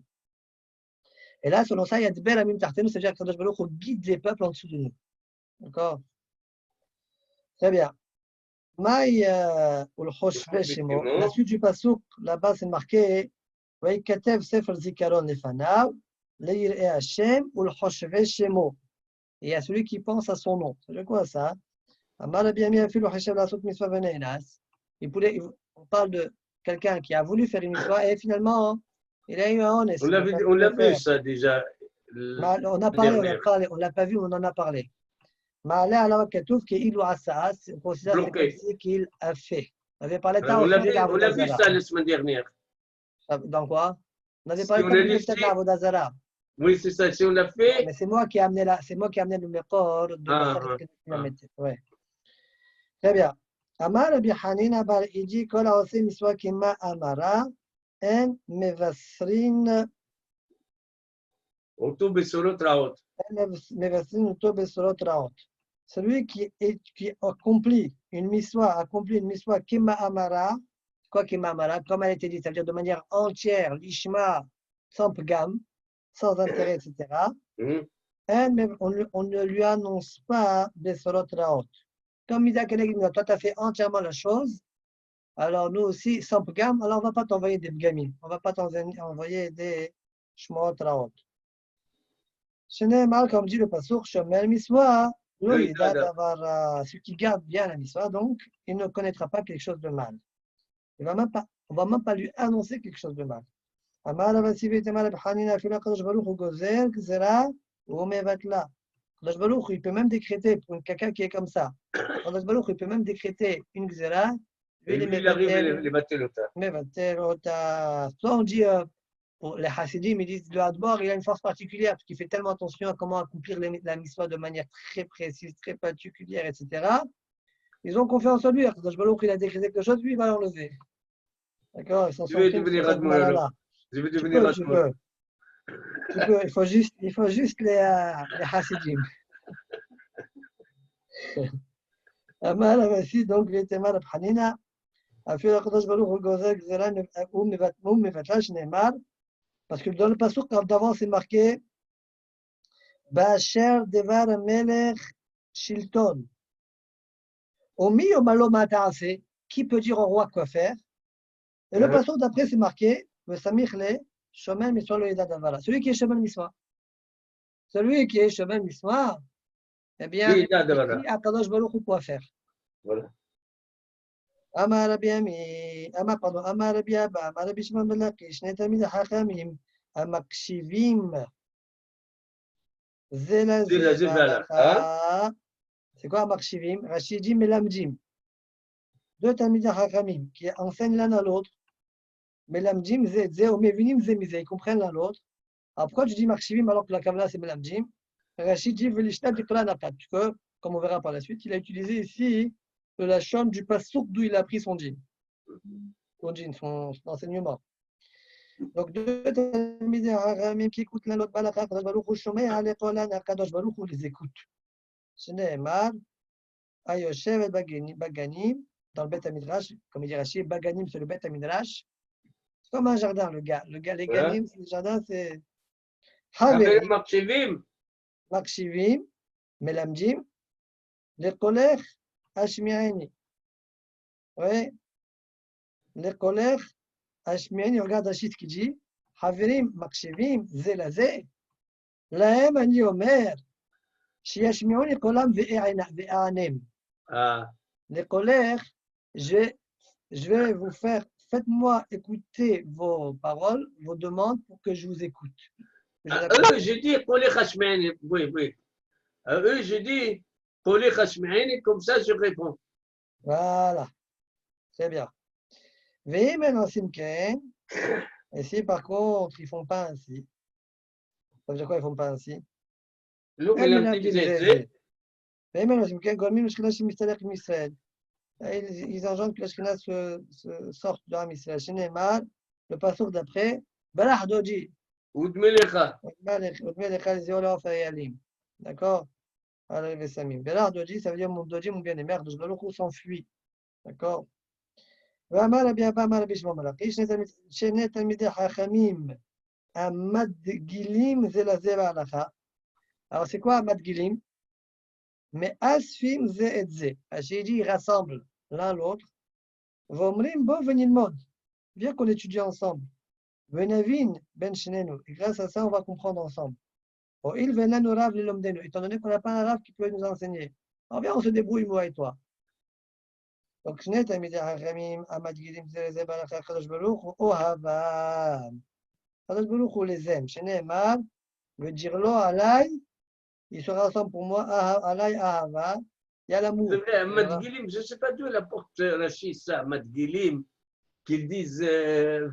Et là, selon ça, il y a de belles amim tartenu, c'est-à-dire que Kadosh Baruch Hu guide les peuples en dessous de nous. D'accord? Très bien. Maï ul-Hoshve Shemo. La suite du pasuk, là-bas, c'est marqué Vaïkatev Sefer Zikaron Lefanav, Leir'e Hashem ul-Hoshve Shemo. Et à celui qui pense à son nom. C'est quoi ça? Amar bien mis afilu Hashem la soute mitzvah veneinas. On parle de quelqu'un qui a voulu faire une mitzvah et finalement, il a eu un honnête. On l'a vu ça déjà. On a parlé, on l'a pas vu, on en a parlé. Ma'ale alav katouf qu'il asa, on considère que c'est qu'il a fait. On avait parlé on l'a vu ça la semaine dernière. Dans quoi? On avait Si parlé on comme a dit peut-être si, la Vodazara. oui, c'est ça. Si on l'a fait, Mais c'est moi qui ai amené le mécor de la ah, Khalid que tu m'as ah. mis. Ouais. Très bien. Amar Rabbi Hanina bar Iji kol haosim miswa kima amara en mevasrin Auto Besolo Traot. uto besorot raot. Celui qui accomplit une miswa kima amara, quoi kima amara, comme elle a été dit, ça veut dire de manière entière, lishma, sans pgam, sans intérêt, etc. On ne lui annonce pas besorot raot. Comme Mida Kenegid, toi, tu as fait entièrement la chose, alors nous aussi, sans pgam, alors on ne va pas t'envoyer des pgamim, on ne va pas t'envoyer des shmot raot. Ce n'est mal, comme dit le passour, Shomel Miswa, celui qui garde bien la Miswa, donc il ne connaîtra pas quelque chose de mal. On ne va même pas lui annoncer quelque chose de mal. Amar Avasivi Temal Bhanina Fila Kadosh Baruch Hu Gozer, Gzera, ou Mevatla. Kadosh Baruch il peut même décréter pour un quelqu'un qui est comme ça. Kadosh Baruch il peut même décréter une Gzera, Et lui, il arrive à les Batelota. Mevatel, soit on dit pour les Hasidim, ils disent le Hadbor, il a une force particulière parce qu'il fait tellement attention à comment accomplir la mitzvah de manière très précise, très particulière, etc. Ils ont confiance en lui. Quand il a décrété quelque chose, lui, il va l'enlever. D'accord? Ils sont Je vais devenir Admor alors. Je vais devenir Admor. Tu peux. Il faut juste les Hasidim. Amal Avasi, donc, les Temar Abhanina, Afil Akadosh Baruch Hu Gozer Gzera Mevatla Shneimar. Parce que dans le passage d'avant, c'est marqué Ba'asher devar melech shilton. Omi omalo ma'ata'aseh. Qui peut dire au roi quoi faire? Et le passage d'après, c'est marqué Vesamich le shomen miswa lo yeda davara. Celui qui est shomen miswa. Celui qui est shomen miswa, eh bien, il dit à Kadosh Baruch Hu quoi faire. Voilà. Amar Rabbi Ami, Amar Rabbi Abba, Amar Rabbi Shimon ben Lakish, Shnei Talmidei Chachamim, Amakshivim. C'est quoi Makshivim? Rashidim et Lamdim. Deux Talmidei Chachamim qui enseignent l'un à l'autre. Melamdim, Zé, Omevinim, Zé, ils comprennent l'un l'autre. Alors pourquoi tu dis Makshivim alors que la Kavala c'est Melamdim? Rashid Velishna Dikla Nakat, puisque, comme on verra par la suite, il a utilisé ici la chambre du Passouk d'où il a pris son djinn. Son enseignement. Donc, deux Talmidei Chachamim qui écoutent l'un l'autre, Balakha, Kadosh Baruch Hu Shomea Alekolan, Kadosh Baruch Hu les écoute. Shneimar, Ayoshev et Baganim, dans le Beth Midrash, comme il dit Rashi, Baganim c'est le Beth Midrash. C'est comme un jardin, les Ganim, le jardin c'est Haverim, Makshivim, Melamdim, les Kolech, Hashmiani. Oui, les Kolech, Hashmiani, regarde Rachid qui dit Haverim, Makshivim, Zelazé, Lahem Ani Omer. שישמיעוני קולם ואענם. Les colères, je vais vous faire, faites-moi écouter vos paroles, vos demandes pour que je vous écoute. Eux, je dis pour les Hashmiani, oui. Eux, je dis pour les Hashmiani, comme ça je réponds. Voilà, c'est bien. Et si par contre ils ne font pas ainsi, ça veut dire quoi ils ne font pas ainsi? Ils engendrent que la Shekhinah se sorte de l'âme Israël. Shneimar, le passage d'après, Barach Doji. Udmelecha. Udmelecha les Zéola Fayalim. D'accord? Alors, Barach Doji, ça veut dire mon Doji, mon bien-aimé, donc le loup s'enfuit. D'accord? Vamar bien pas mal bishma malaki, Shnet Talmidei Chachamim, Amad Gilim Zelazeva Alacha. Alors, c'est quoi Amad Gilim? Mais Asfim Ze et Ze. J'ai dit, ils rassemblent l'un l'autre. Vomrim, bon, venez de mode. Viens qu'on étudie ensemble. Venavin, ben shenenu. Et grâce à ça, on va comprendre ensemble. Oh, il venait nous rav l'omdenu. Étant donné qu'on n'a pas un rav qui peut nous enseigner. Alors, viens, on se débrouille, moi et toi. Donc, Shnet Talmidei Chachamim, Amad Gilim Ze Ze Balachah Kadosh Baruch Hu Ohavam. Kadosh Baruch Hu les aime. Shneimar, veut dire lo alay. Ils se rassemblent pour moi, Alay Ahava, il y a l'amour. C'est vrai, Madgilim, je ne sais pas d'où elle apporte Rachid ça, Madgilim, qu'ils disent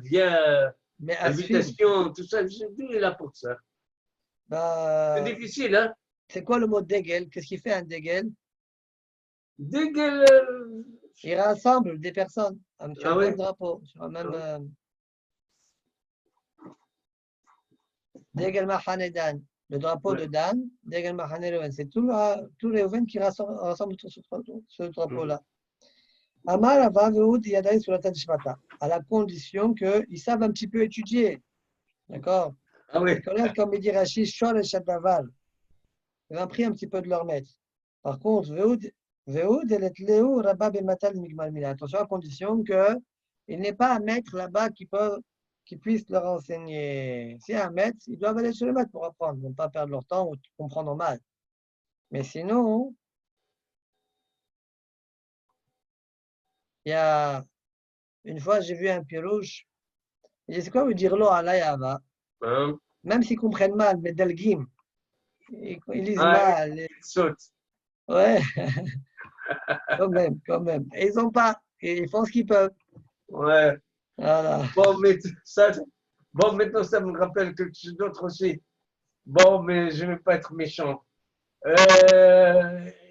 viens Mais Invitation, tout ça, je dis, il est là pour ça. C'est difficile, hein? C'est quoi le mot dégel? Qu'est-ce qu'il fait un dégel? Dégel. Il rassemble des personnes sur le même Oui. drapeau, sur le même. Dégel Mahane Dan, le drapeau de Dan, Dégel Mahane Reuven. C'est tout Reuven qui rassemble sur ce drapeau-là. Amar Ava Veoud Yadaï sur la tête de Shmata, à la condition qu'ils savent un petit peu étudier. D'accord? Ah oui. Ils connaissent, comme il dit Rachid, Shor et Shadaval. Ils ont appris un petit peu de leur maître. Par contre, Veoud, elle est Léo, Rabba Bematal Migmal Mila. Attention, à condition qu'il n'est pas un maître là-bas qui puisse leur enseigner. S'il y a un maître, ils doivent aller chez le maître pour apprendre. Ils ne vont pas perdre leur temps ou comprendre mal. Mais sinon, il y a une fois, j'ai vu un pirouche. Il dit, c'est quoi vous dire l'eau à l'ayava? Même s'ils comprennent mal, mais Delgim, ils lisent mal. Ils sautent. Ouais, quand même. Et ils n'ont pas, ils font ce qu'ils peuvent. Ouais. Voilà. Bon, maintenant, ça me rappelle quelque chose d'autre aussi. Bon, mais je ne vais pas être méchant. Il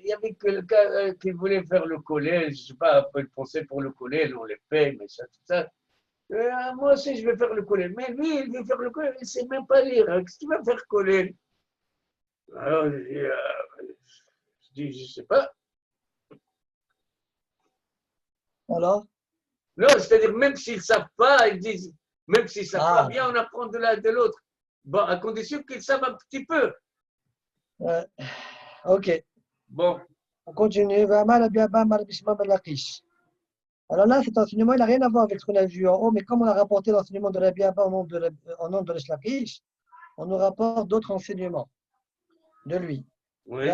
y avait quelqu'un qui voulait faire le collège, je ne sais pas, un peu de pensée pour le collège, on les paye, mais ça, tout ça. Moi aussi, je vais faire le collège. Mais lui, il veut faire le collège, il ne sait même pas lire. Qu'est-ce qu'il va faire collège? Alors, je dis, je ne sais pas. Alors? Non, c'est-à-dire, même s'ils ne savent pas, ils disent, même s'ils ne savent pas, bien, on apprend de l'un de l'autre. Bon, à condition qu'ils savent un petit peu. Ok. Bon. On continue. Alors là, cet enseignement, il n'a rien à voir avec ce qu'on a vu en haut, mais comme on a rapporté l'enseignement de Rabbi Abba au nom de Resh Lakish, on nous rapporte d'autres enseignements de lui. Oui.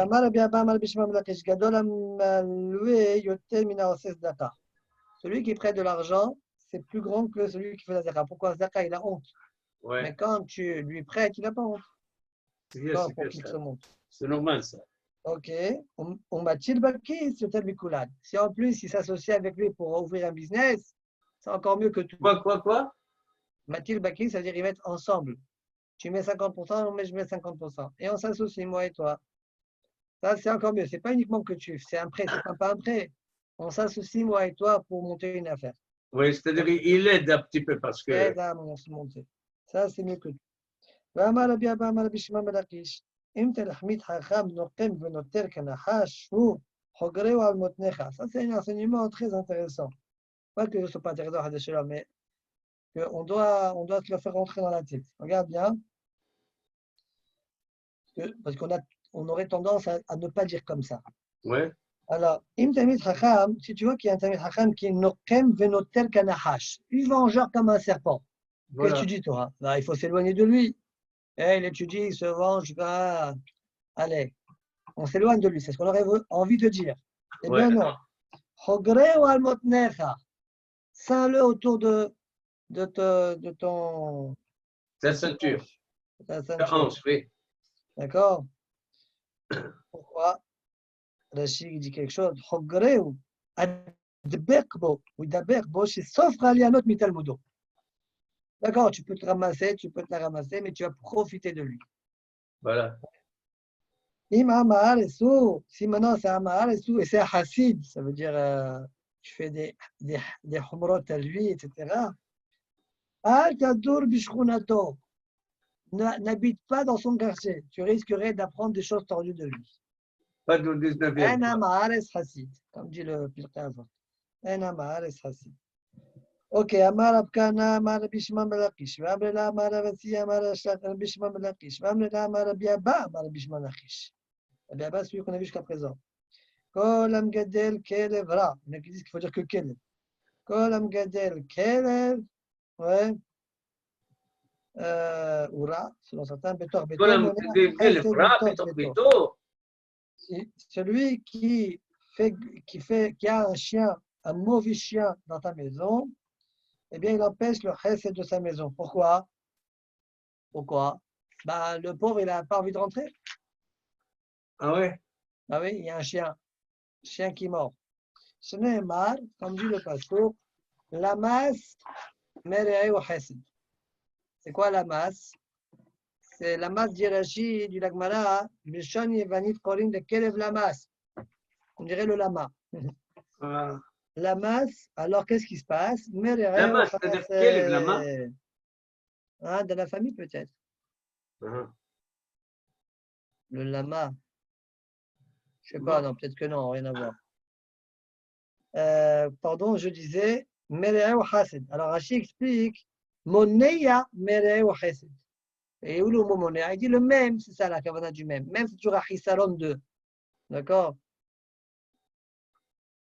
Celui qui prête de l'argent, c'est plus grand que celui qui fait la zaka. Pourquoi zaka, il a honte. Ouais. Mais quand tu lui prêtes, il n'a pas honte. C'est normal, ça. Ok. On bâtit le baki sur tel bicoulade. Si en plus, il s'associe avec lui pour ouvrir un business, c'est encore mieux que tout. Quoi? Mathilde Baki, ça veut dire ils mettent ensemble. Tu mets 50%, mais je mets 50%. Et on s'associe, moi et toi. Ça, c'est encore mieux. Ce n'est pas uniquement que c'est un prêt, c'est pas un prêt. On s'associe, moi et toi, pour monter une affaire. Oui, c'est-à-dire il aide un petit peu parce que. Il aide à monter. Ça, c'est mieux que tout. Ça, c'est un enseignement très intéressant. Pas que ce ne soit pas intéressant, mais on doit se le faire rentrer dans la tête. Regarde bien. Parce qu'on aurait tendance à ne pas dire comme ça. Ouais. Alors, si tu vois qu'il y a un Tamid Hacham qui est Nokem Venoter Kanahash, il vengeur comme un serpent. Voilà. Qu'est-ce que tu dis, toi? Là, il faut s'éloigner de lui. Il étudie, il se venge. Allez, on s'éloigne de lui. C'est ce qu'on aurait envie de dire. Eh bien, non. Hogre ou Almotnecha. Sains-le autour de ton. Ta ceinture. Ta hanche, oui. D'accord? Pourquoi? Rachid dit quelque chose. Hogreu, adbekbo, ou d'abekbo, c'est sauf ralianot mitalmudo. D'accord, tu peux te ramasser, tu peux te la ramasser, mais tu vas profiter de lui. Voilà. Si maintenant c'est Amahar et c'est Hassid, ça veut dire tu fais des humrot à lui, etc. Al tadur bishkhunato. N'habite pas dans son quartier. Tu risquerais d'apprendre des choses tordues de lui. Pas de 19e. Un Amahares Hassid, comme dit le Pirkei Avot. Un Amahares Hassid. Ok, Amar Abkana, Amar Bishman Belakish, Vamrela, Amar Avasi, Amar Bishman Belakish, Vamrela, Amar Biaba, Amar Bishman Lakish. Biaba, celui qu'on a vu jusqu'à présent. Kol Amgadel Kelev Ra. Il y en a qui disent qu'il faut dire que Kelev. Kol Amgadel Kelev, ouais. Ou Ra, selon certains, Betor Betor. Celui qui a un chien, un mauvais chien dans ta maison, eh bien, il empêche le chesed de sa maison. Pourquoi? Le pauvre, il n'a pas envie de rentrer. Ah ouais? Ah oui, il y a un chien qui mord. Ce n'est marre, comme dit le pasteur, la masse, merei ou chesed. C'est quoi la masse? C'est la masse d'Irachi du Lagmara. Bishon Yevanit Korin de Kelev la masse. On dirait le lama. Ah. La masse, alors qu'est-ce qui se passe? Lama, c'est-à-dire quel est lama? Ah, de la famille peut-être. Le lama. Je sais pas, non, peut-être que non, rien à voir. Pardon, je disais Mereh ou Hased. Alors Rashi explique Moneya Mereh ou Hased. Et où le mot Moneya? Il dit le même, c'est ça la kavana du même. Même c'est toujours Achisaron 2. D'accord?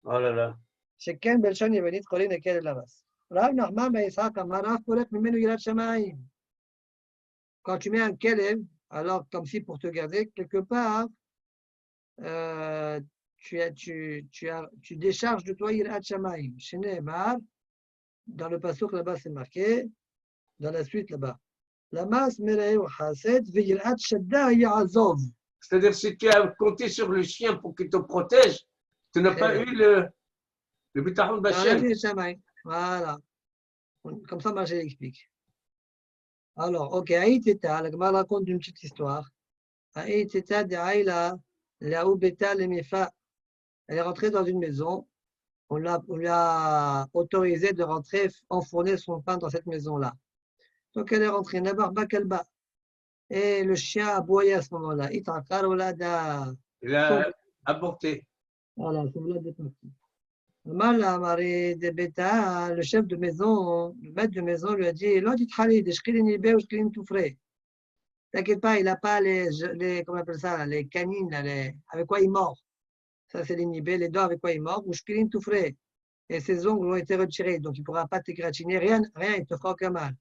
Oh là là. שכן בלשון יוונית קוראים לכלב למס. רב נחמן בן יצחק אמר רב פורק ממנו יראת שמיים. Quand tu mets un kelev, alors comme si pour te garder, quelque part, tu décharges de toi yirat shamayim. Sheneemar, dans le pasuk là-bas c'est marqué, dans la suite là-bas. Lamas mereh ou hased veyirat shadda ya'azov. C'est-à-dire si tu as compté sur le chien pour qu'il te protège, tu n'as pas eu le bitachon bachem. Voilà. Comme ça, Marché explique. Alors, ok, Aïteta, la Gemara raconte une petite histoire. Aïteta de Aïla, la Oubeta le Mefa. Elle est rentrée dans une maison. On lui a autorisé de rentrer enfourner son pain dans cette maison-là. Donc, elle est rentrée, Nabarba Kalba. Et le chien a aboyé à ce moment-là. Itakar Olada. Il a avorté. Voilà, son Olada est parti. Le chef de maison, le maître de maison lui a dit t'inquiète pas, il n'a pas les, comment on appelle ça, les canines, avec quoi il mord. Ça, c'est les nibés, les dents avec quoi il mord. Et ses ongles ont été retirés, donc il ne pourra pas t'égratiner. Rien, il ne te fera aucun mal.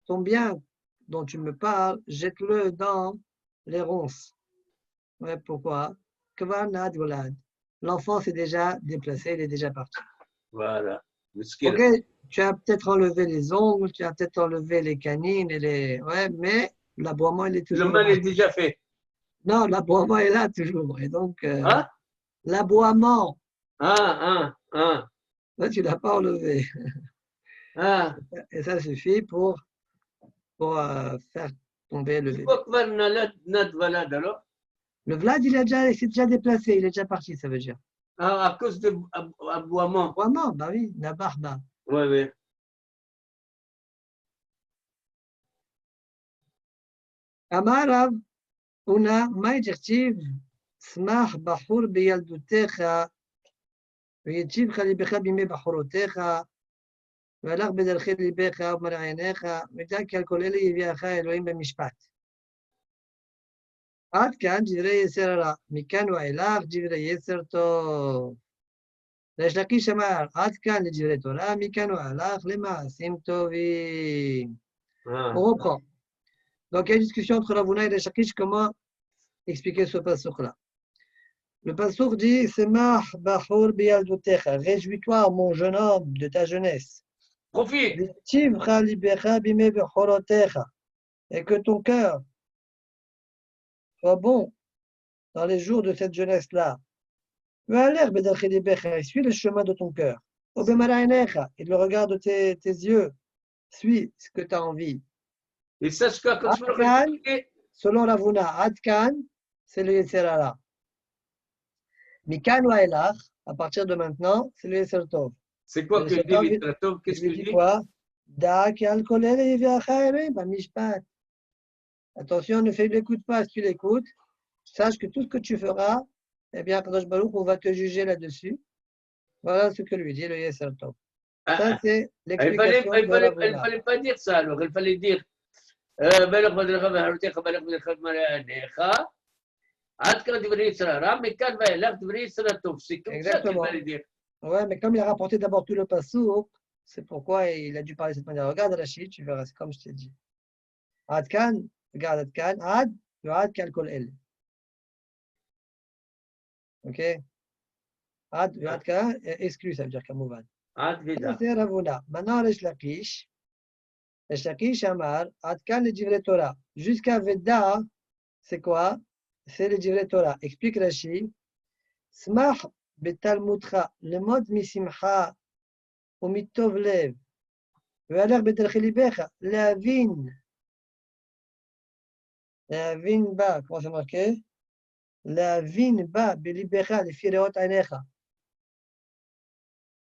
Ton bien dont tu me parles, jette-le dans les ronces. Ouais, pourquoi? L'enfant s'est déjà déplacé, il est déjà parti. Voilà. Ok, tu as peut-être enlevé les ongles, tu as peut-être enlevé les canines, ouais, mais l'aboiement, il est toujours là. Le mal là. est déjà fait. Non, l'aboiement est là toujours. Et donc, l'aboiement, là, tu ne l'as pas enlevé. Et ça suffit pour faire tomber le bébé. Pourquoi notre valade alors? Le Vlad, il s'est déjà déplacé, il est déjà parti, ça veut dire. Ah, à cause de aboiement. Aboiement, bah oui, Nabarba. Oui, oui. Amarav, Una, Maïdirtiv, Smah, Bahur, Biyaldutecha, Viyitiv, Khalibecha, Bime, Bahurotecha, Valach, Bedelchir, Libecha, Marayanecha, Midak, Alkolele, Yiviacha, Elohim, Bemishpat. עד כאן דברי יסר הרע, מכאן ואילך דברי יסר טוב. ריש לקיש אמר, עד כאן לדברי תורה, מכאן ואילך למעשים טובים. On reprend. Donc il y a une discussion entre Ravuna et Rish Lakish, comment expliquer ce passouk-là. Le passouk dit, Semach bachur biyaldutecha, réjouis-toi mon jeune homme de ta jeunesse. Profite. V'tivcha libecha bime bechorotecha, et que ton cœur soit bon dans les jours de cette jeunesse-là. Suis le chemin de ton cœur. Et le regard de tes yeux. Suis ce que tu as envie. Et sache que quand Adkan, selon Ravuna, Adkan, c'est le Yetzer Hara. Mikan wa elach, à partir de maintenant, c'est le Yetzer Tov. C'est quoi que dit Yetzer Tov? Qu'est-ce qu'il dit? Quoi? Da ki al kolel yeviacha ere, bamishpat. Attention, n'écoute pas. Si tu l'écoutes, sache que tout ce que tu feras, eh bien, Kadosh Baruch, on va te juger là-dessus. Voilà ce que lui dit le Yetzer Tov. Ça, c'est l'explication de Ravuna. Il ne fallait pas dire ça, alors. Il fallait dire Exactement. Ouais, mais comme il a rapporté d'abord tout le passouk, c'est pourquoi il a dû parler de cette manière. Regarde Rachid, tu verras, c'est comme je t'ai dit. Adkan, regarde Adkan, Ad, le Ad Kalkol El. Ok? Ad, le Adkan, exclu, ça veut dire Kamouvan. Ad, Vida. C'est Ravuna. Maintenant, Rish Lakish. Rish Lakish Amar, Adkan le Divrei Torah. Jusqu'à Veda, c'est quoi? C'est le Divrei Torah. Explique Rachid. Smach betalmudcha lemod misimcha ou mitov lev ve'aler bederech libecha leavin ba, comment c'est marqué? Leavin ba belibecha lefi reot ainecha.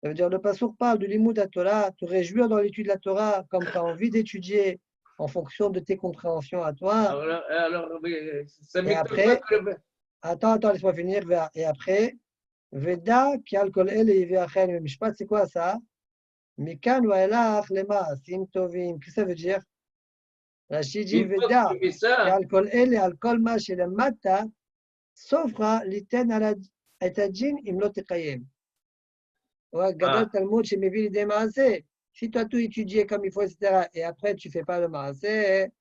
Ça veut dire le passouk parle de l'imoud à Torah, te réjouir dans l'étude de la Torah comme tu as envie d'étudier en fonction de tes compréhensions à toi. Alors ça Et m'étonne après, pas que attends, laisse-moi finir. Et après, Veda ki al kol ele yiviachem mishpat, c'est quoi ça? Mikan wa elach lema'asim tovim. Qu'est-ce que ça veut dire? Rashi dit une fois Veda que tu fais ki ça, al kol ele al kol ma shelemata sofra liten et adjin im lo tekayem. Ouais, Gadol Talmud chez Mévil des Maasé. Si tu as tout étudié comme il faut, etc., et après tu ne fais pas le Maasé,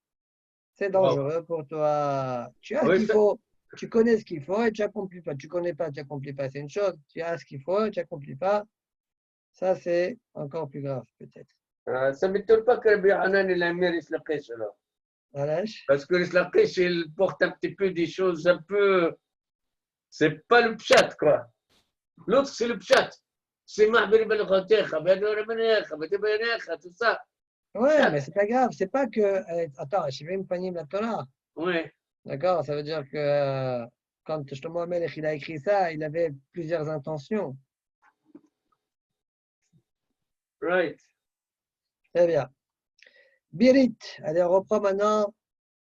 c'est dangereux pour toi. Tu as ce qu'il faut, tu connais ce qu'il faut et tu n'accomplis pas. Tu ne connais pas, tu n'accomplis pas. C'est une chose. Tu as ce qu'il faut et tu n'accomplis pas. Ça, c'est encore plus grave, peut-être. ça ne m'étonne pas que Rabbi Hanan il a mis l'Islaqish alors. Parce que l'Islaqish, il porte un petit peu des choses un peu. C'est pas le pshat, quoi. L'autre, c'est le pshat. C'est Mahbir ben Khotecha, ben Remenecha, ben Tebenecha, tout ça. Ouais, mais c'est pas grave. C'est pas que. Attends, je vais me panier la Torah. Oui. D'accord, ça veut dire que quand Shlomo Amelech il a écrit ça, il avait plusieurs intentions. Right. Très bien. Birit. Allez, on reprend maintenant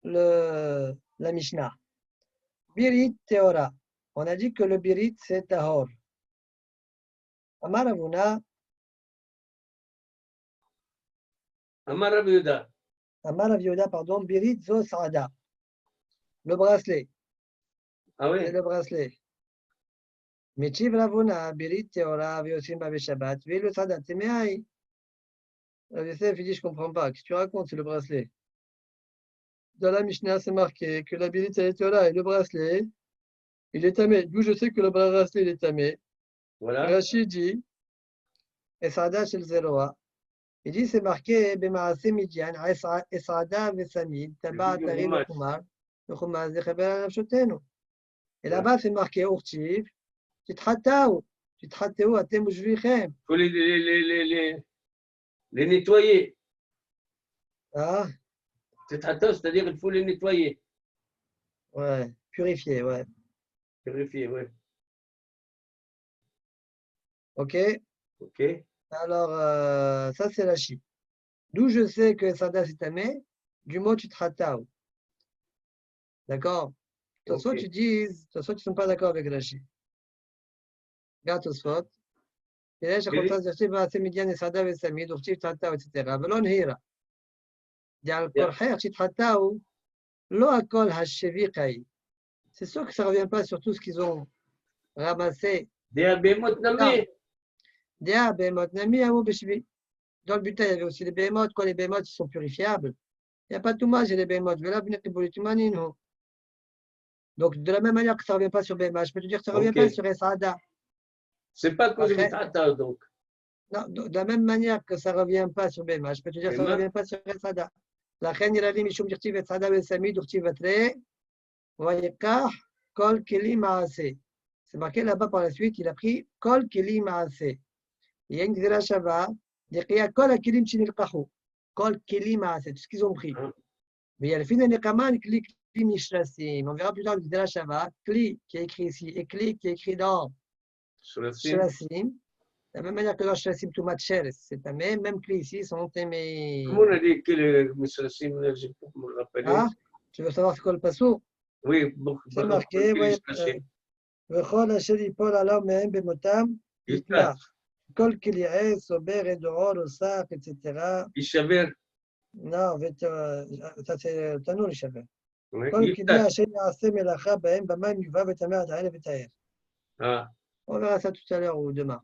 la Mishnah. Birit Teora. On a dit que le Birit, c'est Tahor. Amar Ravuna. Amar Rabbi Yehuda. Amar Rabbi Yehuda, pardon. Birit Zo Saada. Le bracelet. Ah oui? C'est le bracelet. Mechiv Ravuna. Birit Teora. Viosim Babe Shabbat. Vilo Saada. Temeai. Rabbi Yosef, il dit, je ne comprends pas. Qu'est-ce que tu racontes, c'est le bracelet. Dans la Mishnah, c'est marqué que la Birit Teora et le bracelet, il est tamé. D'où je sais que le bracelet, il est tamé. Voilà. Rachid dit, et Saada chez le Zeroa. Il dit, c'est marqué, Bemaase Midian, Esada Vesamid, Taba Tari le Khumar, le Khumar Zechaber Nafshotenu. Et là-bas, c'est marqué, Urtiv, Titratao, Atem Ujvichem. Il faut les nettoyer. Ah, Titratao, c'est-à-dire il faut les nettoyer. ouais, purifier, ouais. Purifier, oui. Ok. Ok. Alors, ça, c'est Rashi. D'où je sais que Sada c'est tamé, du mot Titratao. D'accord? De toute façon, tu dis, de toute façon, tu ne sont pas d'accord avec Rashi. Regarde Tosfot. יש החולצה זכתיב מעשה מדיין יסעדה וסמיד, וכתיב תחתהו, etc. ולא נהירה. דעל כל חייך שהתחתהו, לא הכל השוויחי. C'est sûr que ça ne revient pas sur tout ce qu'ils ont ramassé. Des bémotes namé. Des bémotes namé, ou beshvi. Dans le butin, il y avait aussi les bémotes. Quand les bémotes sont purifiables, il n'y a pas tout mal, j'ai les bémotes. Donc, de la même manière que ça ne revient pas sur bémotes, je peux te dire que ça ne revient pas sur Esada. C'est pas que je Tata, donc. Non, de la même manière que ça ne revient pas sur Béma, je peux te dire que ça ne revient pas sur Sada. La reine il a dit Mishum Dirtiv et Sada et Sami, Dirtiv Vatre, Vayekah, Kol Keli Maase. C'est marqué là-bas par la suite, il a pris Kol Keli Maase. Il y a une Gzera Shava, il y a Kol Kelim Chinil Kahu. Kol Keli Maase, tout ce qu'ils ont pris. Mais il y a le fin de Nekaman, Kli Kli Mishrasim. On verra plus tard le Gzera Shava, Kli qui est écrit ici, et Kli qui est écrit dans Shrasim. De la même manière que dans Shrasim tout matcher, c'est tamé, même que ici sont aimés. Comment on a dit que les Shrasim, je peux me rappeler. Ah, tu veux savoir ce qu'est le pasouk? Oui, c'est marqué, Vechol asher yipol alav mehem bemotam, yitna. Kol kili'eh, sober, edor, osach, etc. Ishaver. Non, ça c'est Tanour Ishaver. Kol kili'eh asher ya'aseh melacha behem b'mayim yuva v'tameh ad'ayin v'taher. Ah. On verra ça tout à l'heure ou demain.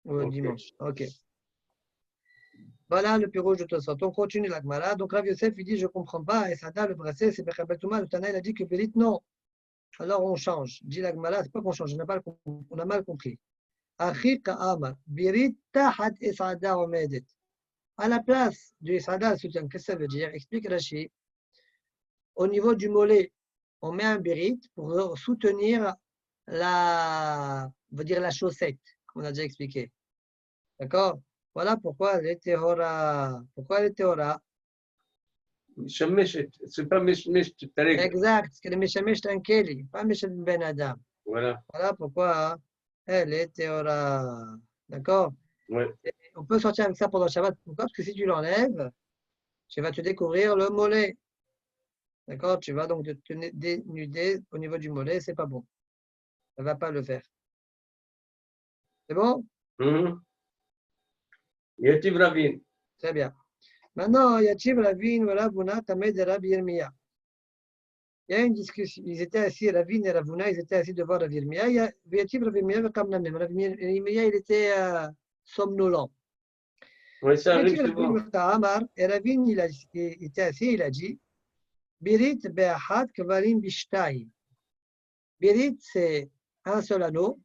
Ou dimanche. Ok. Voilà le pirouge de Tosfot. On continue la Gemara. Donc Rav Yosef, il dit, je ne comprends pas. Et Sada, le bracelet, c'est Bechabel Touma. Le Tana, il a dit que Bérit, non. Alors on change. Dit la Gemara, c'est pas qu'on change, on a mal compris. Achi Ka'ama, Bérit, Tahat Esada Omedet. À la place du Esada, le soutien, qu'est-ce que ça veut dire? Explique Rashi. Au niveau du mollet, on met un Bérit pour soutenir on va dire la chaussette, comme on a déjà expliqué. D'accord? Voilà pourquoi elle est Tehora. Pourquoi elle est Tehora? C'est pas Meshmesh, Tarek. Exact, parce qu'elle est Meshamesh Tankeli, pas Meshamesh Ben Adam. Voilà. Voilà pourquoi elle est Tehora. D'accord? Ouais. On peut sortir avec ça pendant le Shabbat. Pourquoi? Parce que si tu l'enlèves, tu vas te découvrir le mollet. D'accord? Tu vas donc te dénuder au niveau du mollet, c'est pas bon. Ça ne va pas le faire. C'est bon? Yativ Ravin. Très bien. Maintenant, Yativ Ravin, voilà, Buna, Tamed et Rabbi Yirmiya. Il y a une discussion. Ils étaient assis, Ravin et Ravuna, ils étaient assis devant Rabbi Yirmiya. Yativ Rabbi Yirmiya, comme la même. Rabbi Yirmiya, il était somnolent. Oui, ça arrive Yativ souvent. Ravin, et Ravin, il était assis, il a dit Birit be'achat kvarim bishtai. Birit, c'est un seul anneau,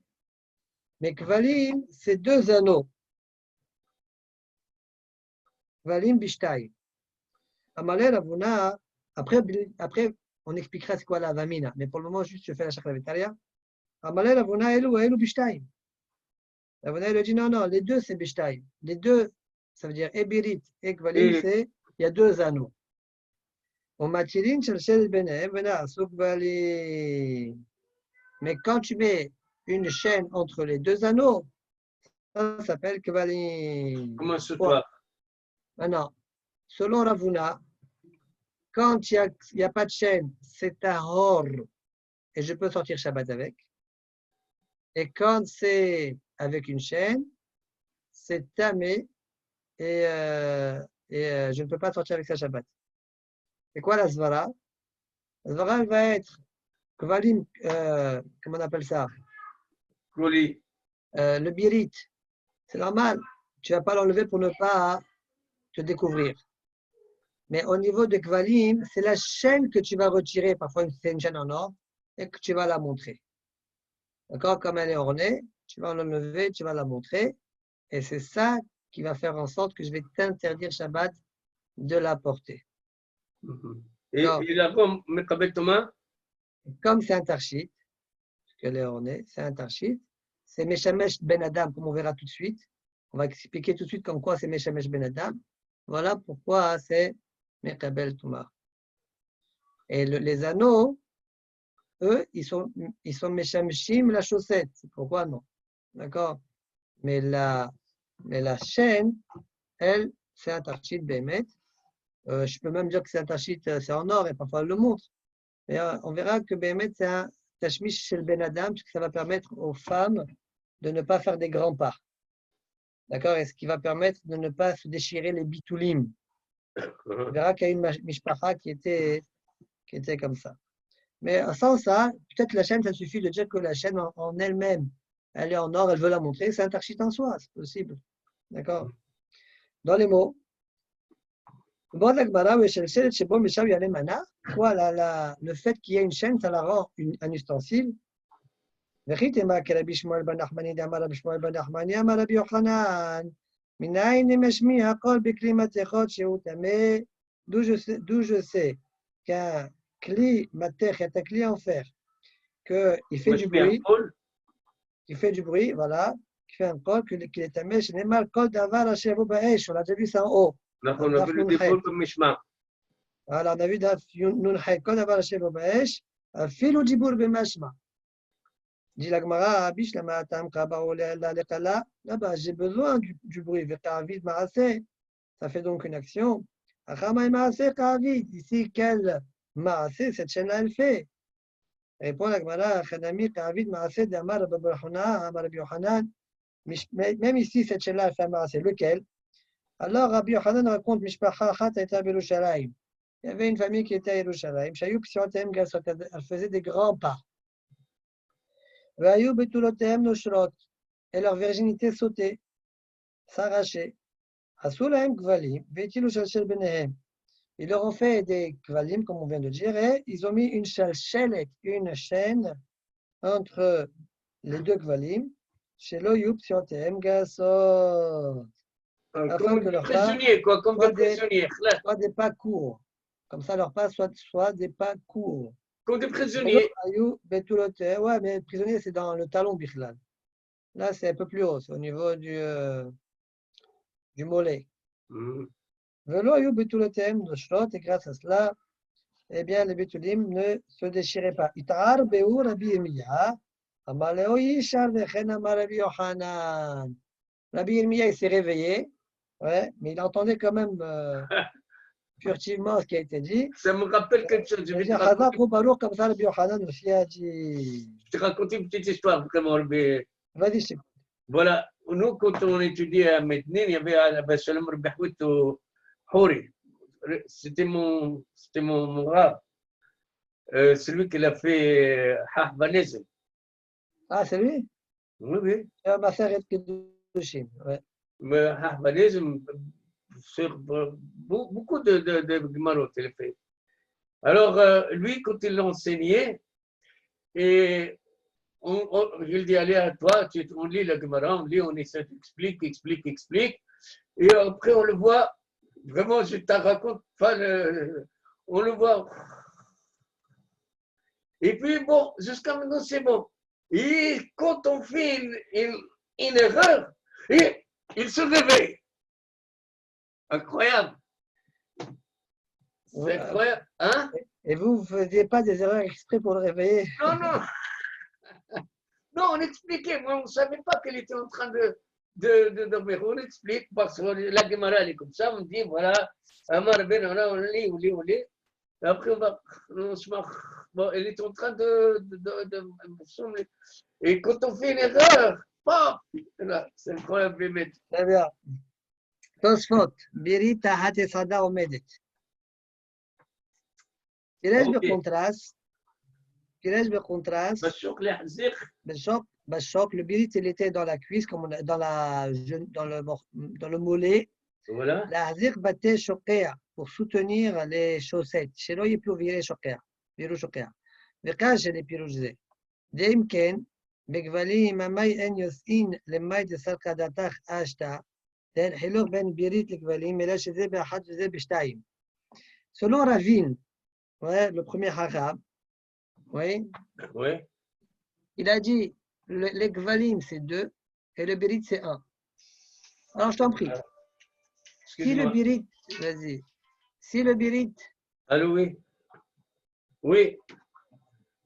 mais kvalim, c'est deux anneaux. Kvalim bishtai. Amalé Ravuna, après, on expliquera c'est quoi la vamina, mais pour le moment, juste je fais la chakravitaria. Amalé Ravuna, elu bishtai. Ravuna, il a dit non, non, les deux, c'est bishtai. Les deux, ça veut dire ebirit et kvalim, c'est, il y a deux anneaux. On matirin shel benem, vena souk kvalim. Mais quand tu mets une chaîne entre les deux anneaux, ça s'appelle kvalim. Comment ce toi? Maintenant, selon Ravuna, quand il n'y a pas de chaîne, c'est un hor et je peux sortir Shabbat avec. Et quand c'est avec une chaîne, c'est tamé et je ne peux pas sortir avec ça Shabbat. C'est quoi la svara? La svara, elle va être kvalim, comment on appelle ça? Koli. Le birit. C'est normal. Tu ne vas pas l'enlever pour ne pas te découvrir. Mais au niveau de kvalim, c'est la chaîne que tu vas retirer. Parfois, c'est une chaîne en or et que tu vas la montrer. D'accord? Comme elle est ornée, tu vas l'enlever, tu vas la montrer. Et c'est ça qui va faire en sorte que je vais t'interdire Shabbat de la porter. Et la femme, Thomas? Comme c'est un tarchit, parce qu'elle est ornée, c'est un tarchit, c'est Meshamesh Ben Adam, comme on verra tout de suite. On va expliquer tout de suite comme quoi c'est Meshamesh Ben Adam. Voilà pourquoi c'est Mekabel Touma. Et les anneaux, eux, ils sont Meshamshim la chaussette. Pourquoi non? D'accord? Mais la chaîne, elle, c'est un tarchit Bémet. Je peux même dire que c'est un tachit, c'est en or et parfois on le montre. Mais on verra que Bémet, c'est un tachmish chez le Ben Adam, puisque ça va permettre aux femmes de ne pas faire des grands pas. D'accord? Et ce qui va permettre de ne pas se déchirer les bitoulim. On verra qu'il y a une mishpacha qui était comme ça. Mais sans ça, peut-être la chaîne, ça suffit de dire que la chaîne en elle-même, elle est en or, elle veut la montrer, c'est un tachit en soi, c'est possible. D'accord? Dans les mots. Quoi, le fait qu'il y ait une chaîne, ça la rend un ustensile. D'où je sais qu'un cli matech est un cli en fer, qu'il fait du bruit, voilà, qui fait un col, qu'il est tamé, je n'ai mal col d'avar à chevo baesh, on a déjà vu ça en haut. On a vu le défaut comme Mishma. Alors, on a vu Nun Chet, col d'avar à chevo baesh, filo djibour bemashma. Dit la Gemara, Abish la Ma'atam Kabaou la Lekala, là-bas, j'ai besoin du bruit, Vekavid Maaseh, ça fait donc une action. Achama Maaseh Kavid, ici, quel Maaseh cette chaîne-là, elle fait? Répond la Gemara, Chanami Kavid Maaseh d'Amar Rabbi Yochanan, même ici, cette chaîne-là, elle fait un Maaseh, lequel? Alors, Rabbi Yochanan raconte, Mishpacha Achat était à Yerushalayim. Il y avait une famille qui était à Yerushalayim, Shayou Psiotem Gasot, elle faisait des grands pas. Et leur virginité sautait, s'arrachait. Ils leur ont fait des kvalim, comme on vient de dire, et ils ont mis une chaîne entre les deux kvalim, afin que leurs pas soient des pas courts. Comme ça, leurs pas soient des pas courts. comme des prisonniers. Ouais, mais prisonnier, c'est dans le talon, Bichlal. Là, c'est un peu plus haut, c'est au niveau du mollet. Velo Ayou Betulotem, de Shlot, et grâce à cela, eh bien, les Betulim ne se déchiraient pas. Itar Beur Rabbi Yirmiya, Amaleo Yishar Vechen Amar Rabbi Yochanan. Rabbi Yirmiya, il s'est réveillé, ouais, mais il entendait quand même furtivement ce qui a été dit. Ça me rappelle quelque chose. Je vais te raconter une petite histoire, vraiment. Vas-y, Voilà, nous, quand on étudiait à Mednin, il y avait Abba Shalom Rabbi Houit au Hori. C'était mon rab. Celui qui l'a fait Hahbanezem. Ah, c'est lui? Oui, oui. Ma sœur est Kedushim, ouais. Mais Hahbanezem, sur beaucoup de Gemarot, il a fait. Alors, lui, quand il l'enseignait, et il dit, allez à toi, on lit la Gemara, on lit, on essaie explique. Et après, on le voit, vraiment, je te raconte pas, on le voit. Et puis, bon, jusqu'à maintenant, c'est bon. Et quand on fait une erreur, il se réveille. Incroyable. C'est incroyable. Hein? Et vous ne faisiez pas des erreurs exprès pour le réveiller? Non, non. Non, on expliquait. Moi, on ne savait pas qu'elle était en train de dormir. On explique parce que la Gemara, elle est comme ça. On dit, voilà, Amar Ben, on lit. Et après, on se marre. Bon, elle est en train de et quand on fait une erreur, paf, c'est incroyable, mais. Très bien. Tosfot, Biri Tahat Esada Omedet. Piraj Bekontras. Bashok, le birit, il était dans la cuisse, comme dans le mollet. Voilà. La hazir batte shokea, pour soutenir les chaussettes. Chez lui, il peut virer shokea. Viru shokea. Vekaj, je l'ai pirujé. Deimken, begvali, mamay en yosin, le may de sarkadatach ashta. Den hilur ben birit lekvali, mais là, chez eux, be'achat, chez eux, be'shtaim. Selon Ravin, ouais, le premier arabe, oui. Oui. Il a dit, les Gvalim, c'est 2 et le Birit, c'est 1. Alors, je t'en prie. Si le Birit, vas-y. Si le Birit. Allô, oui. Oui.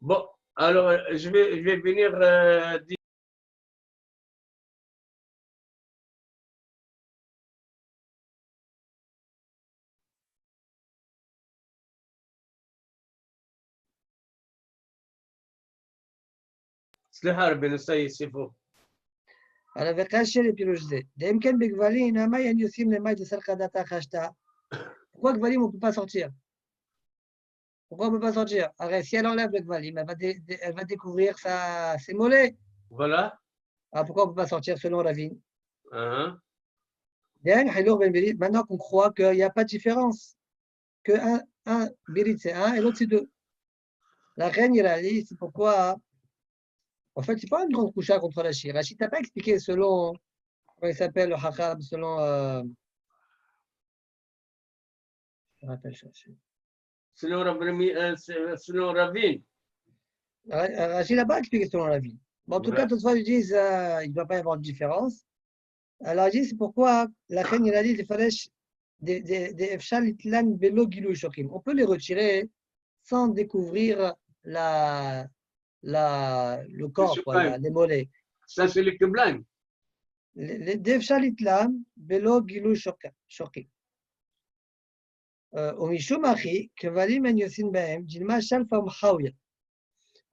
Bon, alors, je vais venir dire. سلاح بنسي سيفو. أنا بقاش اللي بيروجزي. ده يمكن بقبالين ما ينيوسيم لما يجسر قداتا خاشتا. Pourquoi Gvalim, on ne peut pas sortir? Pourquoi on ne peut pas sortir? Alors, si elle enlève le Gvalim, elle va découvrir ses mollets. Voilà. Alors, pourquoi on ne peut pas sortir selon Ravin? Uh-huh. Maintenant qu'on croit qu'il n'y a pas de différence, que un Birit c'est 1 et l'autre c'est 2. La reine, il a dit, c'est pourquoi. En fait, c'est pas une grande coucha contre Rachid. Rachid n'a pas expliqué selon, comment il s'appelle, le Hakab, selon. Je me rappelle chercher. Selon Ravin. Rachid n'a pas expliqué selon Ravin. Bon, en tout cas, toutefois, ils disent il ne doit pas y avoir de différence. Alors, il dit, c'est pourquoi la reine, il a dit, des Efshal Itlan Belo Gilou Shokim. On peut les retirer sans découvrir le corps, voilà, les mollets. Ça, c'est les Keblan. Les Efshal Itlan Belo Gilou Shokim. ومشوم أخي كفاليم أن يسين بهم جلما شلفا محاوية.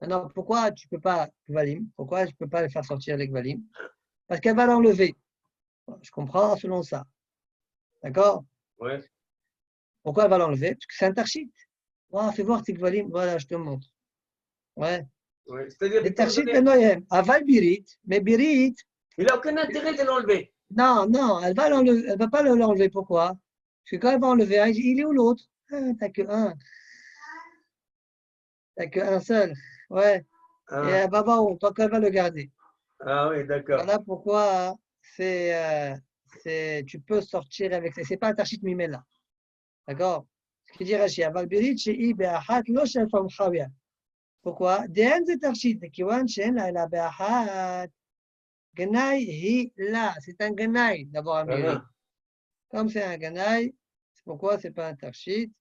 Maintenant, pourquoi tu ne peux pas Kvalim? Pourquoi tu ne peux pas les faire sortir les Kvalim? Parce qu'elle va l'enlever. Je comprends selon ça. D'accord? Oui. Pourquoi elle va l'enlever? Parce que c'est un tarchit. Oh, fais voir tes Kvalim. Voilà, je te montre. Ouais. Oui. C'est-à-dire les tarchit Benoyem. Aval Birit. Mais Birit. Il n'a aucun intérêt de l'enlever. Non, elle ne va pas l'enlever. Pourquoi? Parce que quand elle va enlever un, il est où l'autre? T'as que un. T'as qu'un seul. Ouais. Et elle va voir où? Tant qu'elle va le garder. Ah oui, d'accord. Voilà pourquoi tu peux sortir avec ça. C'est pas un tachit mimela. D'accord? Ce qui dit Rashi, Aval Birit, chez Ibeahat, lo shel fam chawiya. Pourquoi? דאין זה תכשיט, מכיוון שאין לה אלא באחת. גנאי היא לה. C'est un גנאי d'avoir un birit. Comme c'est un ganaï, c'est pourquoi c'est pas un tarchit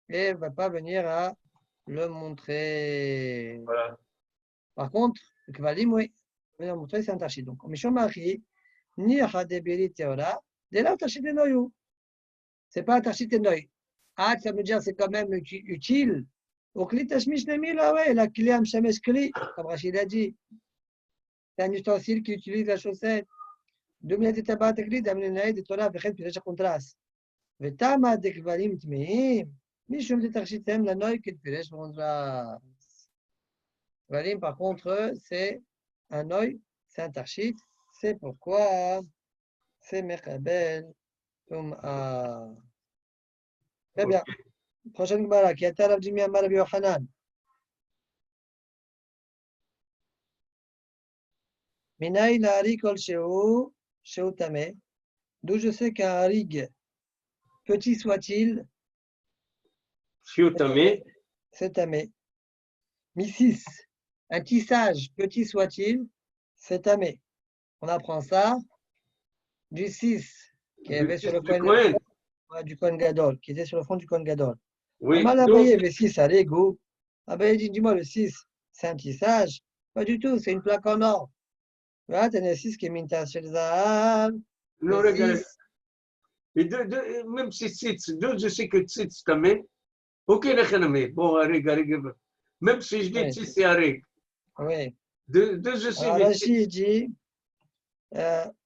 et elle ne va pas venir à le montrer. Voilà. Par contre, le kvalim, oui, il va le montrer, c'est un tarchit. Donc, Mishon Machi, ni Hadebiri Teora, dès là, tarchit de noyou. C'est pas un tarchit de noyou. Ah, ça veut dire c'est quand même utile. Au kli tashmish nemi, là, ouais, la kli am shamesh kli, comme Rachid a dit. C'est un ustensile qui utilise la chaussette. Dominati tabat kli, damne naïd, de Torah, vechet, puis déjà contraste. ותמה דקבלים טמאים, משום דתכשיטם לנוי כתפירש מונדרס. כבלים, par contre, c'est un noy, c'est un tarchit, c'est pourquoi c'est mekabel tum'a. Très bien. Prochaine Gemara, qui a Rav Jimi Amar Rabbi Yochanan. Minaï la harik kol shehu tameh, d'où je sais qu'un harig, petit soit-il, c'est tamé. Missis, un tissage, petit soit-il, c'est tamé. On apprend ça du 6 qui avait sur le Kohen, du Kohen Gadol, qui était sur le fond du Kohen Gadol. Oui. Mal envoyé le 6 à l'égo. Ah ben il dit, dis-moi, le 6, c'est un tissage. Pas du tout, c'est une plaque en or. Voilà, t'as le 6 qui est minta chez le Zahar. Non, regarde. Et même si tzitz, je sais que tzitz tamé, ok, bon, arrête. Même si je dis tzitz, c'est arrête. Oui. Je sais. Alors, Rachid dit,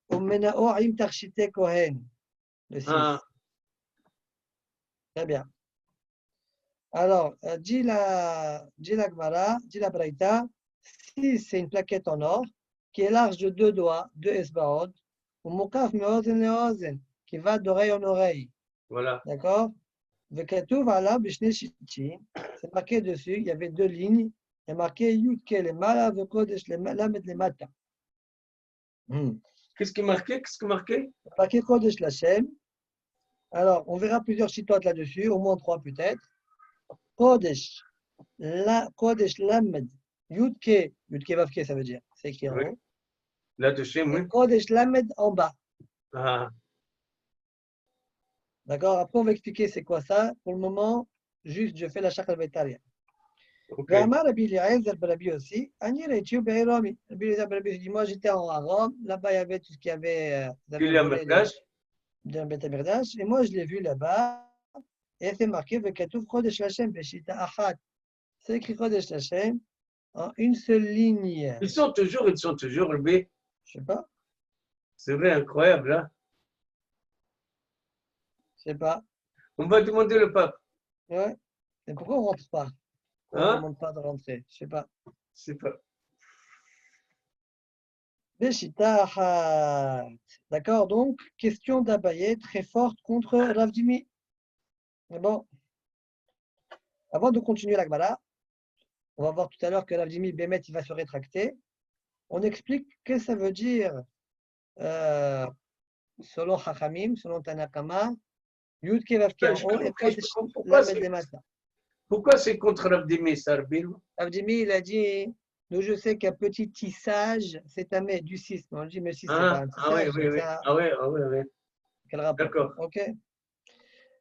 Omenao im tarchite Kohen, le 6. Très bien. Alors, dit la Gemara, dit la Braïta, si c'est une plaquette en or qui est large de 2 doigts, 2 esbaod, ou mokaf meozen leozen, qui va d'oreille en oreille. Voilà. D'accord? Vekatouv ala bishne shitim, c'est marqué dessus, il y avait 2 lignes, il y a marqué Yudke le mala, vekodesh le lamed le mata. Qu'est-ce qui est marqué? Marqué Kodesh Lachem. Alors, on verra plusieurs chitotes là-dessus, au moins 3 peut-être. Kodesh Lamed, Yudke Vavke, ça veut dire, c'est écrit en haut. Là-dessus, oui. Kodesh Lamed en bas. Ah. D'accord? Après, on va expliquer c'est quoi ça. Pour le moment, juste, je fais la chakra vétaria. Ok. Rabbi Eliezer Barabi aussi. Ani Reitiu Beiromi. Rabbi Eliezer Barabi dit, moi j'étais en Rome, là-bas il y avait tout ce qu'il y avait. D'un Beth Amidash, et moi je l'ai vu là-bas, et c'est marqué Vekatouf Chodesh Lachem Beshita Achat. C'est écrit Chodesh Lachem en une seule ligne. Ils sont toujours, le B. Je sais pas. C'est vrai, incroyable, hein? Je sais pas. On va demander le pape. Ouais. Mais pourquoi on rentre pas? On ne demande pas de rentrer. Je sais pas. Je sais pas. Beshita Achat. D'accord, donc, question d'Abaye très forte contre Rav Jimi. Mais bon, avant de continuer la Gemara, on va voir tout à l'heure que Rav Jimi Bémet, il va se rétracter. On explique ce que ça veut dire selon Chachamim, selon Tanakama, Yud Kevavke en haut et Kodesh Lamed Lemata. Pourquoi c'est contre Rav Jimi, ça, Rabbi? Rav Jimi, il a dit, nous je sais qu'un petit tissage, c'est un du 6. On dit, mais si c'est pas un tissage. Oui. Quel rapport? D'accord. Ok.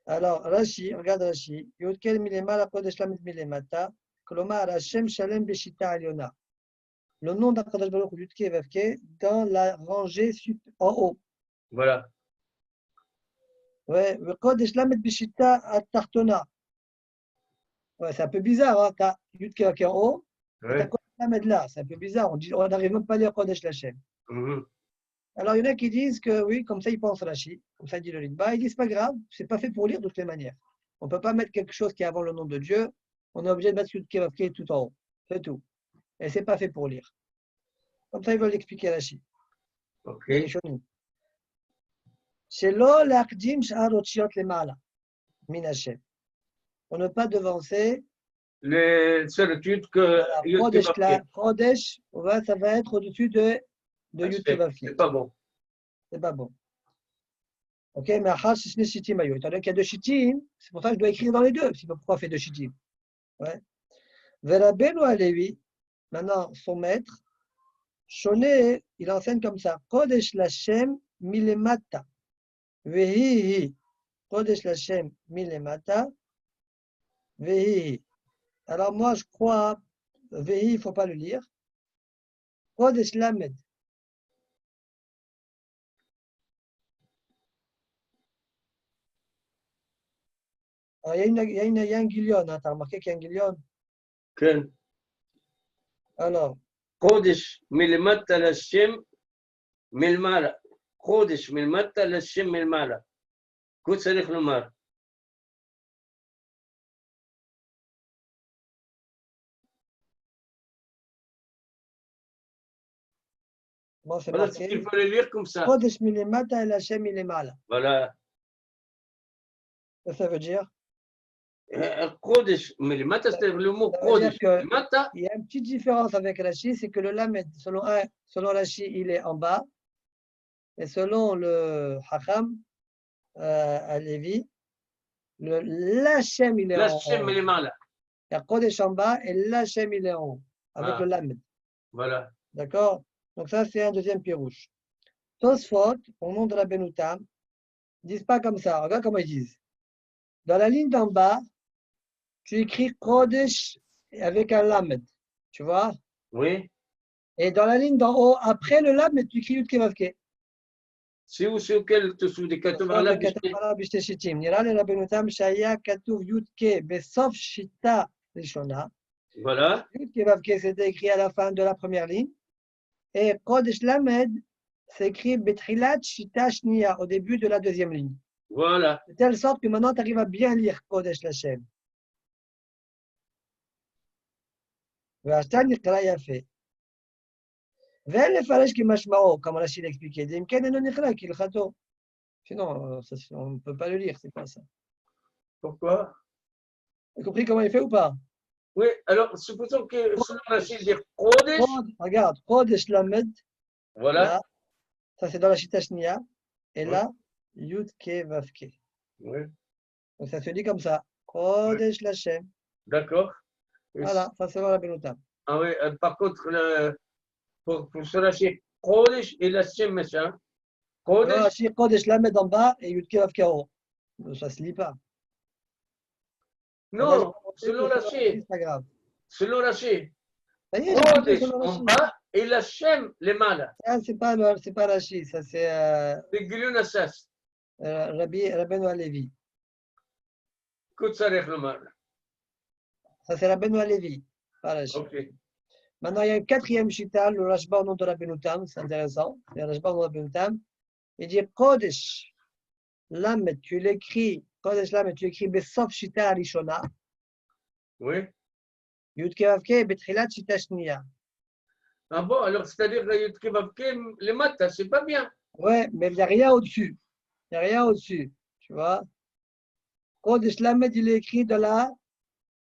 Alors, Rashi, regarde Rashi. Yud Kel Milemala Kodesh Lamed Milemata, Kolomar Hashem Shalem Beshita Aliona. Le nom d'Akadosh Baruch Hu Yudke Vavke dans la rangée en haut. Voilà. Ouais, le Kodesh Lamed Beshita Atartona. Ouais, c'est un peu bizarre, hein, t'as Yudke Vavke en haut, et t'as Kodesh Lamed là, c'est un peu bizarre, on n'arrive même pas à lire Kodesh Lachem. Alors, il y en a qui disent que oui, comme ça, ils pensent Rashi, comme ça, dit le Lidba, ils disent pas grave, c'est pas fait pour lire de toutes les manières. On ne peut pas mettre quelque chose qui est avant le nom de Dieu, on est obligé de mettre Yudke Vavke tout en haut, c'est tout. Et c'est pas fait pour lire. Comme ça, ils veulent expliquer Rashi. Ok. Shelo l'akdim sh'ar otchiot lemala min Hashem. Pour ne pas devancer les certitudes que Chodesh, ça va être au-dessus de Yud Kevavke. C'est pas bon. C'est pas bon. Ok, mais Achas Shne Shittim Ayo. Étant donné qu'il y a 2 Shittim, c'est pour ça que je dois écrire dans les deux. Sinon, pourquoi on fait 2 Shittim? Ouais. Verabenu Alevi, maintenant son maître, Shoné, il enseigne comme ça. Kodesh Lashem milemata. Vehihi. Kodesh Lashem milemata. Vehihi. Alors moi, je crois, Vehi, il ne faut pas le lire. Kodesh Lamed. Alors, il y a un guillon, hein. Tu as remarqué qu'il y a un guillon? Ken. Alors. Kodesh milimata l'Hashem milmala. Kodesh milimata l'Hashem milmala. Qu'est-ce que c'est le mar? Bon, c'est Voilà, marqué. il faut le lire comme ça. Kodesh milimata el Hashem milimala. Voilà. Qu'est-ce que ça veut dire? Kodesh milimata, c'est le mot Kodesh milimata. Il y a une petite différence avec Rashi, c'est que le Lamed, selon Rashi, il est en bas. Et selon le Hacham, Alevi, le Lachem, il est en haut. L'Hashem milimala. Il y a Kodesh en bas et Lachem, il est en haut, avec le Lamed. Voilà. D'accord? Donc ça, c'est un deuxième pirouche. Tosfot, au nom de la Benoutam, ils ne disent pas comme ça. Regarde comment ils disent. Dans la ligne d'en bas, tu écris Kodesh avec un Lamed. Tu vois? Oui. Et dans la ligne d'en haut, après le Lamed, tu écris Yudke Vavke. C'est où c'est auquel tu soudes des Katoum Ala Bishte. Nira le Rabbenutam Shaya Katuv Yudke Besof Shita Rishona. Voilà. Yudke Vavke, c'était écrit à la fin de la première ligne. Et Kodesh Lamed, c'est écrit Betrilat Shita Shnia, au début de la deuxième ligne. Voilà. De telle sorte que maintenant, tu arrives à bien lire Kodesh Lachem. V'ashtan Nichra Yafé. Ve'en lefaresh ki mashmao, comme Rachid l'expliquait. Dim ken eno nichra ki l'chato. Sinon, on ne peut pas le lire, c'est pas ça. Pourquoi? Tu as compris comment il fait ou pas? Oui, alors supposons que selon Rachid dire Kodesh. Regarde, Kodesh Lamed. Voilà. Là, ça c'est dans la Shita Shnia. Et là, Yudke Vavke. Oui. Donc ça se dit comme ça. Kodesh Lachem. D'accord. Voilà, ça c'est dans la Benoutam. Ah oui, par contre, pour se lâcher Kodesh et Lachem machin. Si Kodesh Lamed en bas et Yudke Vavke en haut. Ça ne se lit pas. Non, selon Rachid. C'est pas grave. Selon Rachid. Kodesh en bas et Lachem les mal. C'est pas Rachid, ça c'est Gilun Assas. Rabbeinu Alevi. Kutsarech le mal. Ça c'est Rabbeinu Alevi, pas Rachid. Ok. Maintenant, il y a une quatrième chita, le Rashba au nom de Rabbeinu Tam, c'est intéressant. Il y a le Rashba au nom de Rabbeinu Tam. Il dit Kodesh Lamed, tu l'écris, Kodesh Lamed, tu l'écris Besof Shita Arishona. Oui. Yudke Vavke Betrilat Shita Shniya. Ah bon, alors c'est-à-dire Yudke Vavke, les maths, c'est pas bien. Ouais, mais il n'y a rien au-dessus. Il n'y a rien au-dessus. Tu vois? Kodesh Lamed, il est écrit dans la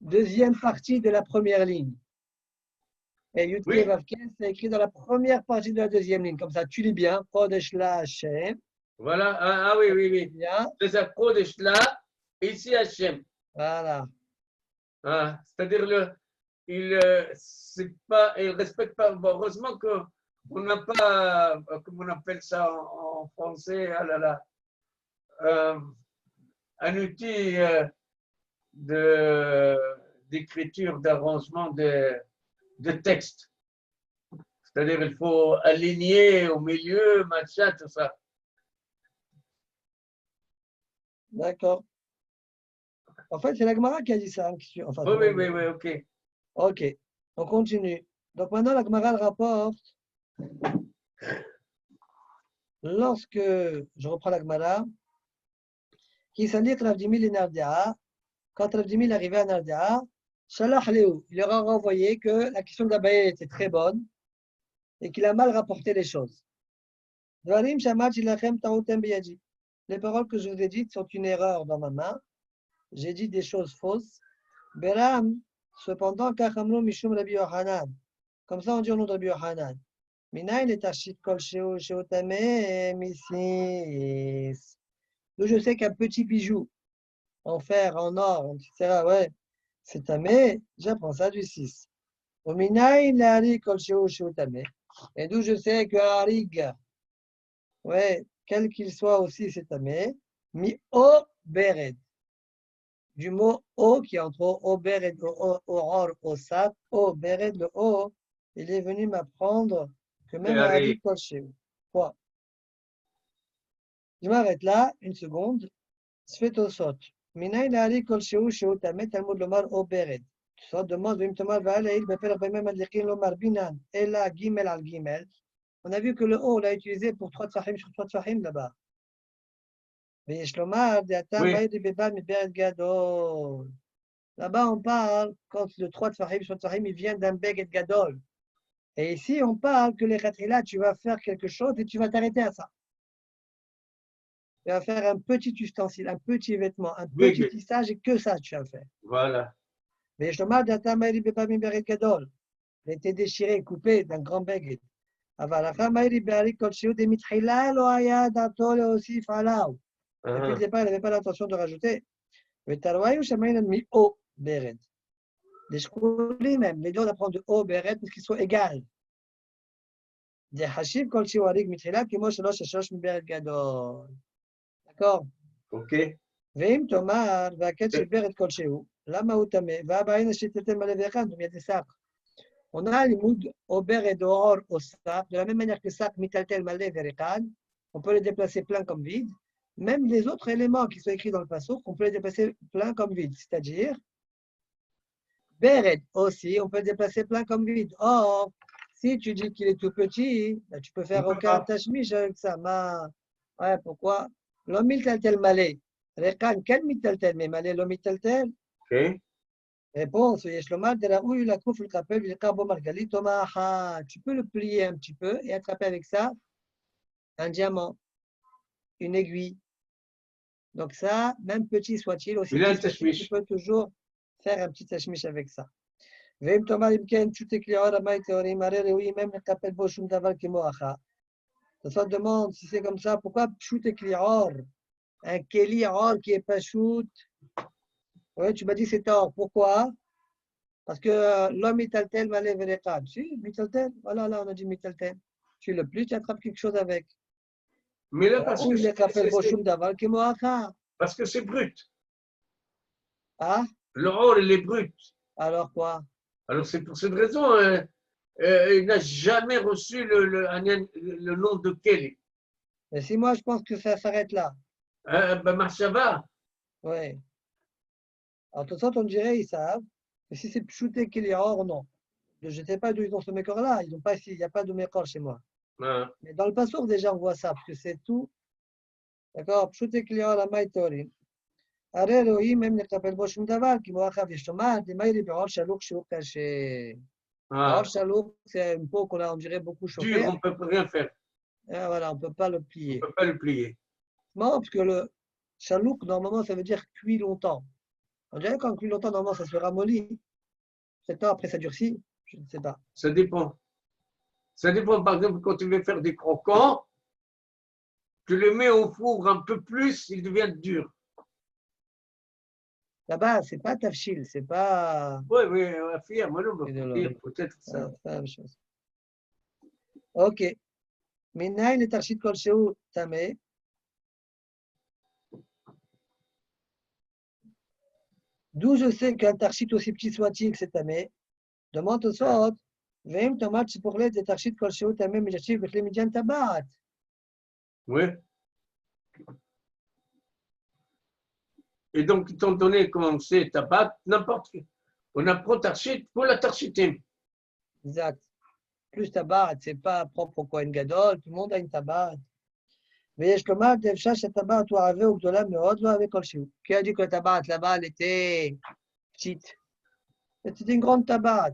deuxième partie de la première ligne. Et Yudke Vavke, c'est écrit dans la première partie de la deuxième ligne. Comme ça, tu lis bien. Kodesh La Hashem. Voilà. Ah oui. C'est ça, Kodesh là, ici Hashem. Voilà. Ah, c'est-à-dire, il ne respecte pas. Bon, heureusement qu'on n'a pas, comment on appelle ça en français, ah là là, un outil d'écriture, d'arrangement de texte. C'est-à-dire, il faut aligner au milieu, machin, tout ça. D'accord. En fait, c'est la Gemara qui a dit ça. Enfin, Oui, ok. Ok, on continue. Donc maintenant, la Gemara le rapporte. Lorsque je reprends la Gemara, qui s'indique Rav Dimi et Nardia, quand Rav Dimi est arrivé à Nardia, Shalach Léou, il leur a renvoyé que la question d'Abaye était très bonne et qu'il a mal rapporté les choses. Dvarim Shamat Shilachem Taoutem Biyadi. Les paroles que je vous ai dites sont une erreur dans ma main. J'ai dit des choses fausses. Beram, cependant, Kachamlo Mishum Rabbi Yohanan. Comme ça, on dit au nom de Rabbi Yohanan. Minaïn est Ashit Kol Sheo Sheotame Misis. D'où je sais qu'un petit bijou en fer, en or, etc., ouais, c'est tamé, j'apprends ça du 6. Au minaïn, la harig kol shehu shehu tamé. Et d'où je sais que harig, ouais, quel qu'il soit aussi, c'est tamé. Mi o bered. Du mot o qui est entre o bered, o or, o sap, o bered, le o, il est venu m'apprendre que même harig kol shehu. Quoi? Je m'arrête là, une seconde. Svetosot. Minaïn la harig kol shehu shehu tamé, Talmud lomar o bered. Ça demande, on a vu que le O, on l'a utilisé pour 3 tfahim sur 3 tfahim là-bas. Mais là-bas, on parle quand le 3 tfahim sur tfahim, il vient d'un beged gadol. Et ici, on parle que les khatrila, tu vas faire quelque chose et tu vas t'arrêter à ça. Tu vas faire un petit ustensile, un petit vêtement, un petit tissage et que ça, tu vas faire. Voilà. Mais je gadol. Il était déchiré, coupé d'un grand beged. אבל אחר מהירי בערי כלשהו דמתחילה לא היה דעתו להוסיף עליו. Depuis le départ, il n'avait pas l'intention de rajouter. ותרוויו שמיינה מאו ברד. Les שקולים même, les deux on apprend de O ברד parce qu'ils soient égales. דחשיב כלשהו הריג מתחילה כמו 3 מברד גדול. d'accord? Ok. ואם תאמר, והקץ של ברד כלשהו, למה הוא טמא? ואבא הנה שתתן מלא ואחד, ומיד יסח. On a les mots au ber et dehors au sac, de la même manière que sac, mitaltel, malé, verikan, on peut les déplacer plein comme vide. Même les autres éléments qui sont écrits dans le passouk, on peut les déplacer plein comme vide. C'est-à-dire, bered aussi, on peut le déplacer plein comme vide. Or, si tu dis qu'il est tout petit, ben, tu peux faire aucun tashmish avec ça. Ouais, pourquoi? L'homme mitaltel malé. Rekan, quel mitaltel? Mais malé, l'homme mitaltel. Ok. Réponse, tu peux le plier un petit peu et attraper avec ça un diamant, une aiguille. Donc ça, même petit soit-il, aussi petit soit-il, tu peux toujours faire un petit tashmish avec ça. Ça demande si c'est comme ça, pourquoi pshut eklior? Un keli or qui est pas shoot? Oui, tu m'as dit c'est or. Pourquoi? Parce que l'homme mitaltel malé verekan. Si, mitaltel. Voilà, là, on a dit mitaltel. Tu le plies, tu attrapes quelque chose avec. Mais là, parce que c'est brut. Ah? Le or, il est brut. Alors quoi? Alors, c'est pour cette raison, il n'a jamais reçu le nom de Kelly. Mais si moi, je pense que ça s'arrête là. Ben, Marshava. Oui. Alors, de toute façon, on dirait, ils savent. Mais si c'est shooté qu'il y a or, non. Je ne sais pas d'où ils ont ce mécor-là. Il n'y a pas de mécor chez moi. Ah. Mais dans le passour, déjà, on voit ça, parce que c'est tout. D'accord? Shooté qu'il y a or, la maïtori. הרי אלוהים הם נקבל בו שום דבר, כי מואחיו יש לומר, דמיירי בעור שלוק שהוא קשה. Or chalouk, c'est une peau qu'on a, on dirait, beaucoup chauffée. Dur, on ne peut rien faire. Et voilà, on ne peut pas le plier. On ne peut pas le plier. Non, parce que le chalouk, normalement, ça veut dire cuit longtemps. On dirait quand cuit longtemps, normalement, ça se ramollit. C'est temps, après, ça durcit. Je ne sais pas. Ça dépend. Ça dépend, par exemple, quand tu veux faire des croquants, tu les mets au four un peu plus, ils deviennent durs. Là-bas, c'est pas tafchil, c'est pas. Oui, fier, moi non, peut-être ça. C'est la même chose. Ok. Minaïn et tarchit kol shehu tamé. D'où je sais qu'un tarchit aussi petit soit-il, c'est tamé. Demande au sort. Veim tomat pour l'aide de tarchit kol shehu tamé, mais j'achète avec les médians tabat. Oui. Et donc, étant donné comment c'est tabat, n'importe qui. On apprend tarchit pour la tarchitim. Exact. Plus tabat, c'est pas propre au Kohen Gadol, tout le monde a une tabat. Mais je commande des chats, cette tabat, toi, avec ou de là, mais autre, avec Kolchiou. Qui a dit que la tabat là-bas, elle était petite? C'était une grande tabat.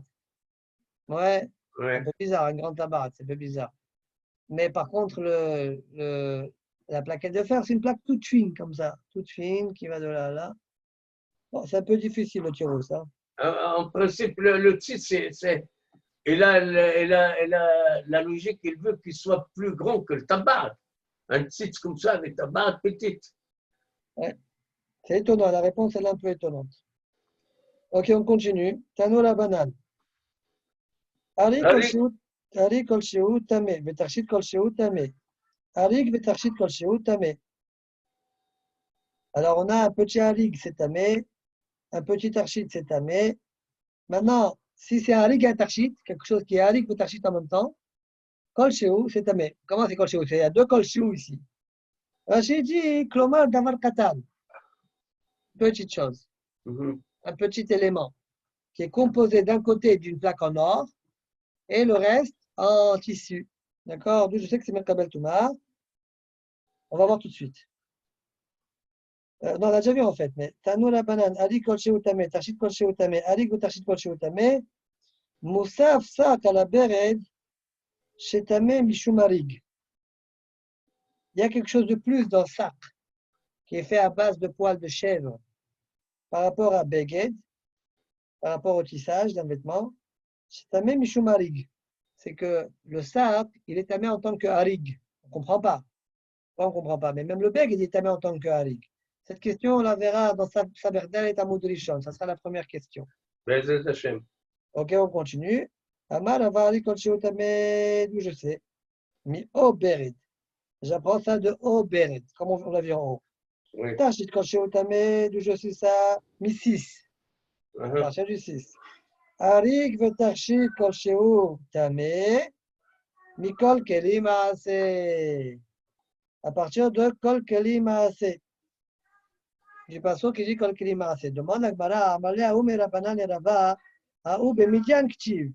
Ouais. Un peu bizarre, une grande tabat, c'est un peu bizarre. Mais par contre, la plaquette de fer, c'est une plaque toute fine, comme ça. Toute fine, qui va de là à là. Bon, c'est un peu difficile, le tiro, ça. En principe, le titre, c'est. Et là, la logique, il veut qu'il soit plus grand que le tabac. Un titre comme ça, avec tabac petite. Ouais. C'est étonnant, la réponse, elle est un peu étonnante. Ok, on continue. Tano la banane. Arik kol shehu tamé. Betachit kol shehu tamé. Arik betachit kol shehu tamé. Alors, on a un petit arik, c'est tamé. Un petit tarchit, c'est tamé. Maintenant, si c'est arik et un tarchit, quelque chose qui est arik et tarchit en même temps, kol shehu, c'est tamé. Comment c'est kol shehu? Il y a deux kol shehu ici. Rachid dit, klomar davar katan. Petite chose. Un petit élément qui est composé d'un côté d'une plaque en or et le reste en tissu. D'accord? D'où je sais que c'est Merkabel Touma. On va voir tout de suite. Non, on a déjà vu en fait, mais Tanou la banane, Ali kol sheutame, Tachit kol sheutame, Ali ou Tachit kol sheutame, Moussaf sak à la bered, Shetame mishumarig. Il y a quelque chose de plus dans sac qui est fait à base de poils de chèvre par rapport à beged, par rapport au tissage d'un vêtement. Shetame mishumarig. C'est que le sac, il est tamé en tant que harig. On ne comprend pas. On ne comprend pas. Mais même le beged, il est tamé en tant que harig. Cette question, on la verra dans Saberdel et Tamoud Rishon. Ça sera la première question. Ok, on continue. Amar avari kol sheutame, d'où je sais. Mi o bered. J'apprends ça de o bered. Comme on l'a vu en haut. Tachit kol sheutame, d'où je sais ça. Mi 6. À partir du 6. Arik vetachit kol sheutame. Mi kol keli maase. À partir de kol keli maase. Du passage qui dit kol keli maase. Demande à Gmara, Amalé aou me rabanan et rava, aou be Midian ktiv.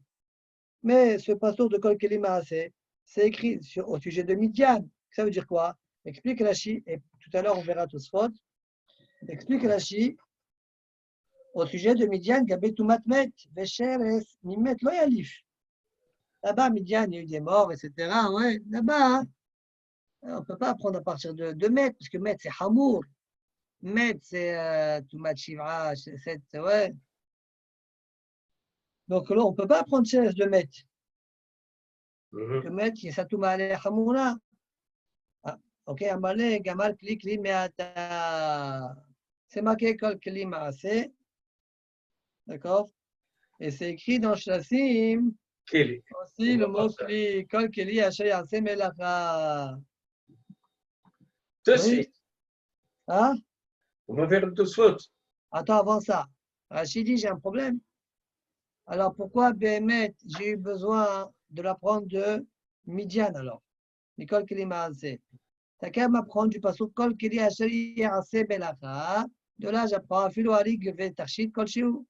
Mais ce passage de kol keli maase, c'est écrit au sujet de Midian. Ça veut dire quoi? Explique Rashi, et tout à l'heure on verra tous fautes. Explique Rashi au sujet de Midian, Gabetu matmet, Vesheres, Nimet loyalif. Là-bas, Midian, il y a eu des morts, etc. Ouais, là-bas, on ne peut pas apprendre à partir de Met, parce que Met, c'est Hamour. Met, c'est Tumat Shivra, c'est, ouais. Donc là, on ne peut pas apprendre Sheres de Met. Que Met, il s'atouma ale Hamoura. Ok, Amalé, Gamal, Kli, Kli, Meata. C'est marqué Kol Kli Maase. D'accord? Et c'est écrit dans Shlassim. Aussi le mot Kli, Kol Kli, Asher Yase Melacha. Oui. Hein? On va faire deux fautes. Attends, avant ça. Rachid dit, j'ai un problème. Alors pourquoi Béhémet, j'ai eu besoin de l'apprendre de Midian alors? Nicole Kili Maase. T'as qu'à m'apprendre du passage Kol Kili Asher Yase Melacha. De là, j'apprends Philo Arig Vetachit Kol Shiu.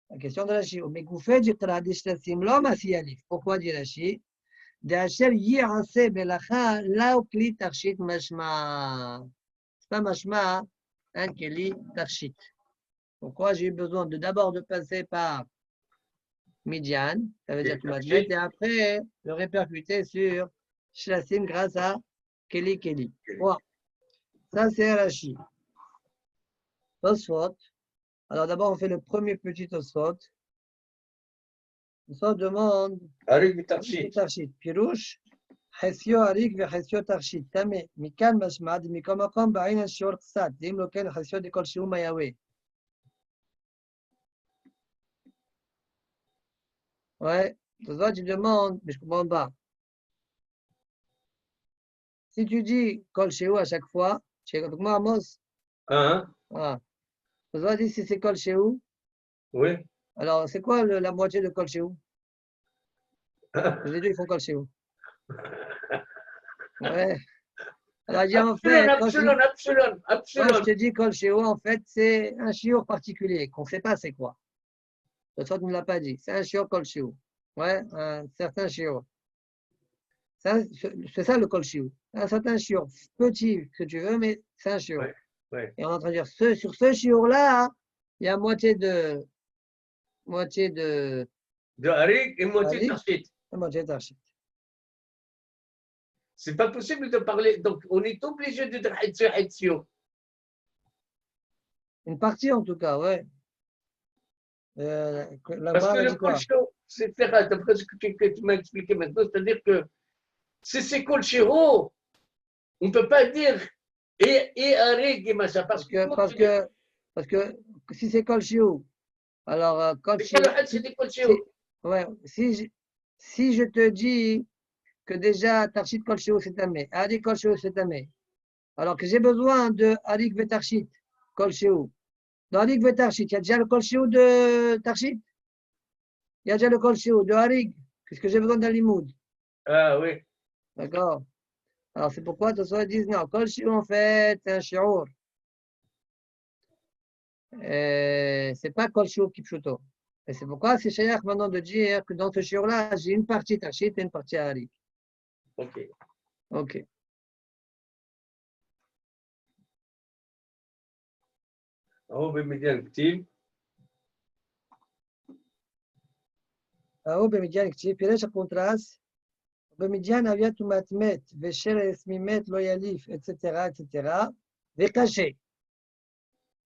La question de Rachid. Mais Gouffet, j'ai traduit Shlasim l'homme à Siyalif. Pourquoi dit Rachid? D'Asher Yase Melacha, là où Kli Tachit Mashma. C'est pas Mashma, un Kili Tachit. Pourquoi j'ai eu besoin d'abord de passer par Midian, ça veut dire tout et après le répercuter sur Shlassim grâce à Keli. Bon, ça c'est Rashi. Tosfot. Alors d'abord on fait le premier petit Tosfot. Tosfot demande Arik Tarshit. Pirouche. חסיו אריק וחסיו תכשיט, תמה, מכאן משמע, מכל מקום בעין השיעור קצת, אם לא כן חסיו דכל שיעור מיהווה. Ouais, toi tu demandes, mais je ne comprends pas. Si tu dis Kol Shehu à chaque fois, tu es avec moi, Amos. Voilà. Toi dis si c'est Kol Shehu. Oui. Alors, c'est quoi la moitié de Kol Shehu? Les deux, ils font Kol Shehu. Ouais. Alors, il dit en fait. Absolument. Moi, je te dis Kol Shehu, en fait, c'est un shiur particulier, qu'on ne sait pas c'est quoi. Toi, tu ne l'as pas dit. C'est un shiur Kol Shehu. Ouais, un certain shiur. C'est ça le Kol Shehu. Un certain shiur petit que tu veux, mais c'est un shiur. Ouais. Et on est en train de dire, sur ce shiur-là, il y a moitié de Harik et moitié de Tarshit. Moitié de Tarshit. C'est pas possible de parler. Donc, on est obligé de dire Hatzio. Une partie, en tout cas, ouais. Parce que le Kol Shehu, c'est faire, d'après ce que tu m'as expliqué maintenant, c'est-à-dire que si c'est Kol Shehu, on ne peut pas dire et Harik et machin. Parce que si c'est Kol Shehu, Alors, quand Mais quel had c'était Kol Shehu? ouais, si je te dis que déjà Tarshit Kol Shehu c'est tamé, Harik Kol Shehu c'est tamé, alors que j'ai besoin de Harik Vetarshit Kol Shehu. Dans Harik Vetarshit, il y a déjà le Kol Shehu de Tarshit? Il y a déjà le Kol Shehu de Harik. Qu'est-ce que j'ai besoin d'un limoud? Ah oui. D'accord. Alors, c'est pourquoi tous ils disent non, Kol Shehu en fait, c'est un shi'ur. C'est pas Kol Shehu Kipshuto. Et c'est pourquoi c'est shaykh maintenant de dire que dans ce shi'ur-là, j'ai une partie Tarshit et une partie Harik. Ok. Ok. Oh, ben, Midian Ktiv. ההוא במדיין כתיב, פירש הקונטרס, במדיין אביה טומאת מת, ושרס ממת לא יליף, etc., etc., וקשה.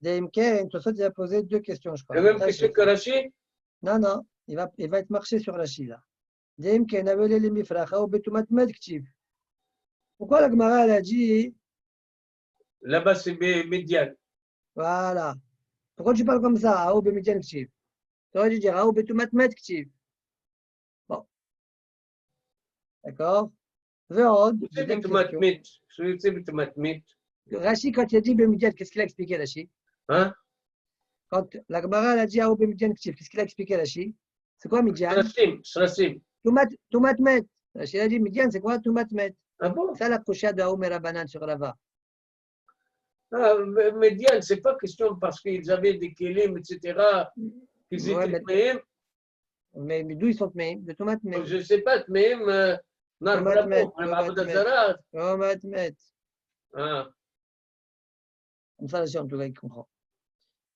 אם כן, Tosfot il a posé deux questions, je crois. La même question que Rashi? Non, non, il va être marché sur Rashi, là. אם כן, אביה למפרחה, הוא בטומאת מת כתיב. Pourquoi la Gemara, elle a dit... Là-bas, c'est Midian. Voilà. Pourquoi tu parles comme ça, ההוא במדיין כתיב? Tu aurais dû dire, ההוא בטומאת מת כתיב. Bon. D'accord. Deuxième question. Rashi, quand il a dit Bemidian, qu'est-ce qu'il a expliqué, Rashi? Hein? Quand la Gemara a dit Bemidian, qu'est-ce qu'il a expliqué, Rashi? C'est quoi Midian? Shrasim. Toumat met. Rashi a dit Midian, c'est quoi Toumat met? Ah bon? Ça, la prochaine de Aomer Abanan sur Rava. Ah, Midian, c'est pas question parce qu'ils avaient des kélim, etc., qu'ils étaient tmeim. Mais d'où ils sont tmeim? De Toumat met. Je ne sais pas, tmeim, Toumat met. Toumat met. Ah. Comme ça, Rashi, en tout cas, il comprend.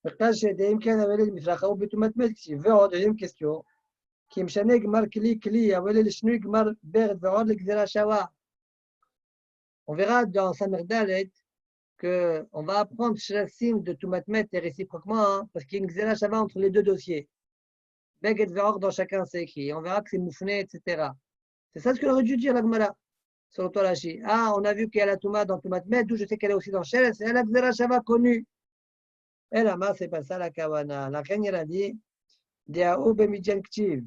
אם כן, אבל למפרחה הוא בטומאת מת כתיב. ועוד, היום question. כי משנה גמר כלי, אבל לשינוי גמר ברד ועוד לגזירה שווה. On verra dans Samer Dalet qu'on va apprendre Shrasim de Toumatmet et réciproquement, parce qu'il y a une gzera shava entre les deux dossiers. Beged ve'or dans chacun c'est écrit. On verra que c'est moufné, etc. C'est ça ce que aurait dû dire la Gemara sur le Torashi. Ah, on a vu qu'il y a la Touma dans Toumatmet, d'où je sais qu'elle est aussi dans Sheres, c'est la gzera shava connue. Et là-bas, c'est pas ça la Kawana. La Reine, elle a dit Diaou b'midjan ktiv,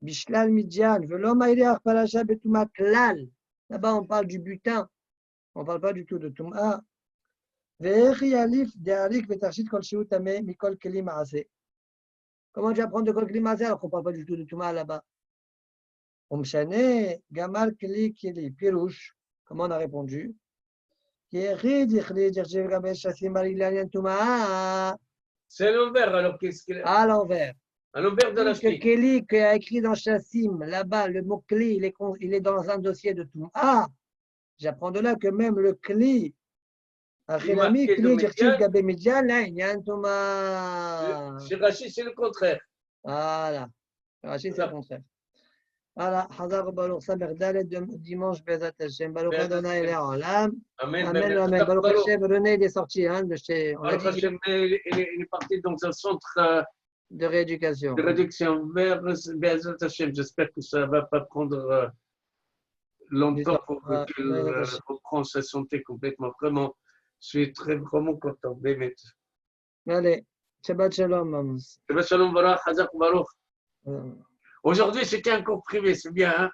bishlal midjan, velo ma'iriach parasha betuma klal. Là-bas, on parle du butin. On ne parle pas du tout de Touma. Ve'echi yalif de'arik ve'tarshit kol shehu tameh mikol keli ma'aseh. Comment tu apprends de kol keli ma'aseh alors qu'on ne parle pas du tout de Touma là-bas? Umshane gamar keli keli pirouche. Comment on a répondu? C'est l'envers, alors qu'est-ce qu'il a? À l'envers. À l'envers de la que Kelly qui a écrit dans Chassim, là-bas, le mot Kli, il est dans un dossier de tout. Ah, j'apprends de là que même le Kli, Achinami, Kli, Jerchil, Gabé Midjan, là, il y a un Thomas. Chez Rashi, c'est le contraire. Voilà. Rashi, c'est le contraire. Voilà, Hazar Baruch Samer Dalet dimanche Bezat Hashem. Baruch Adonai Ele Olam. Amen, amen. Baruch Hashem, René, il est sorti. Hein, Baruch Hashem, il est parti dans un centre de rééducation. De rééducation vers Bezat Hashem. J'espère que ça ne va pas prendre longtemps pour qu'il reprenne sa santé complètement. Vraiment, je suis vraiment content. Allez, Shabbat Shalom, maman. Shabbat Shalom, Baruch, Hazak Baruch. Aujourd'hui, c'était un cours privé, c'est bien, hein?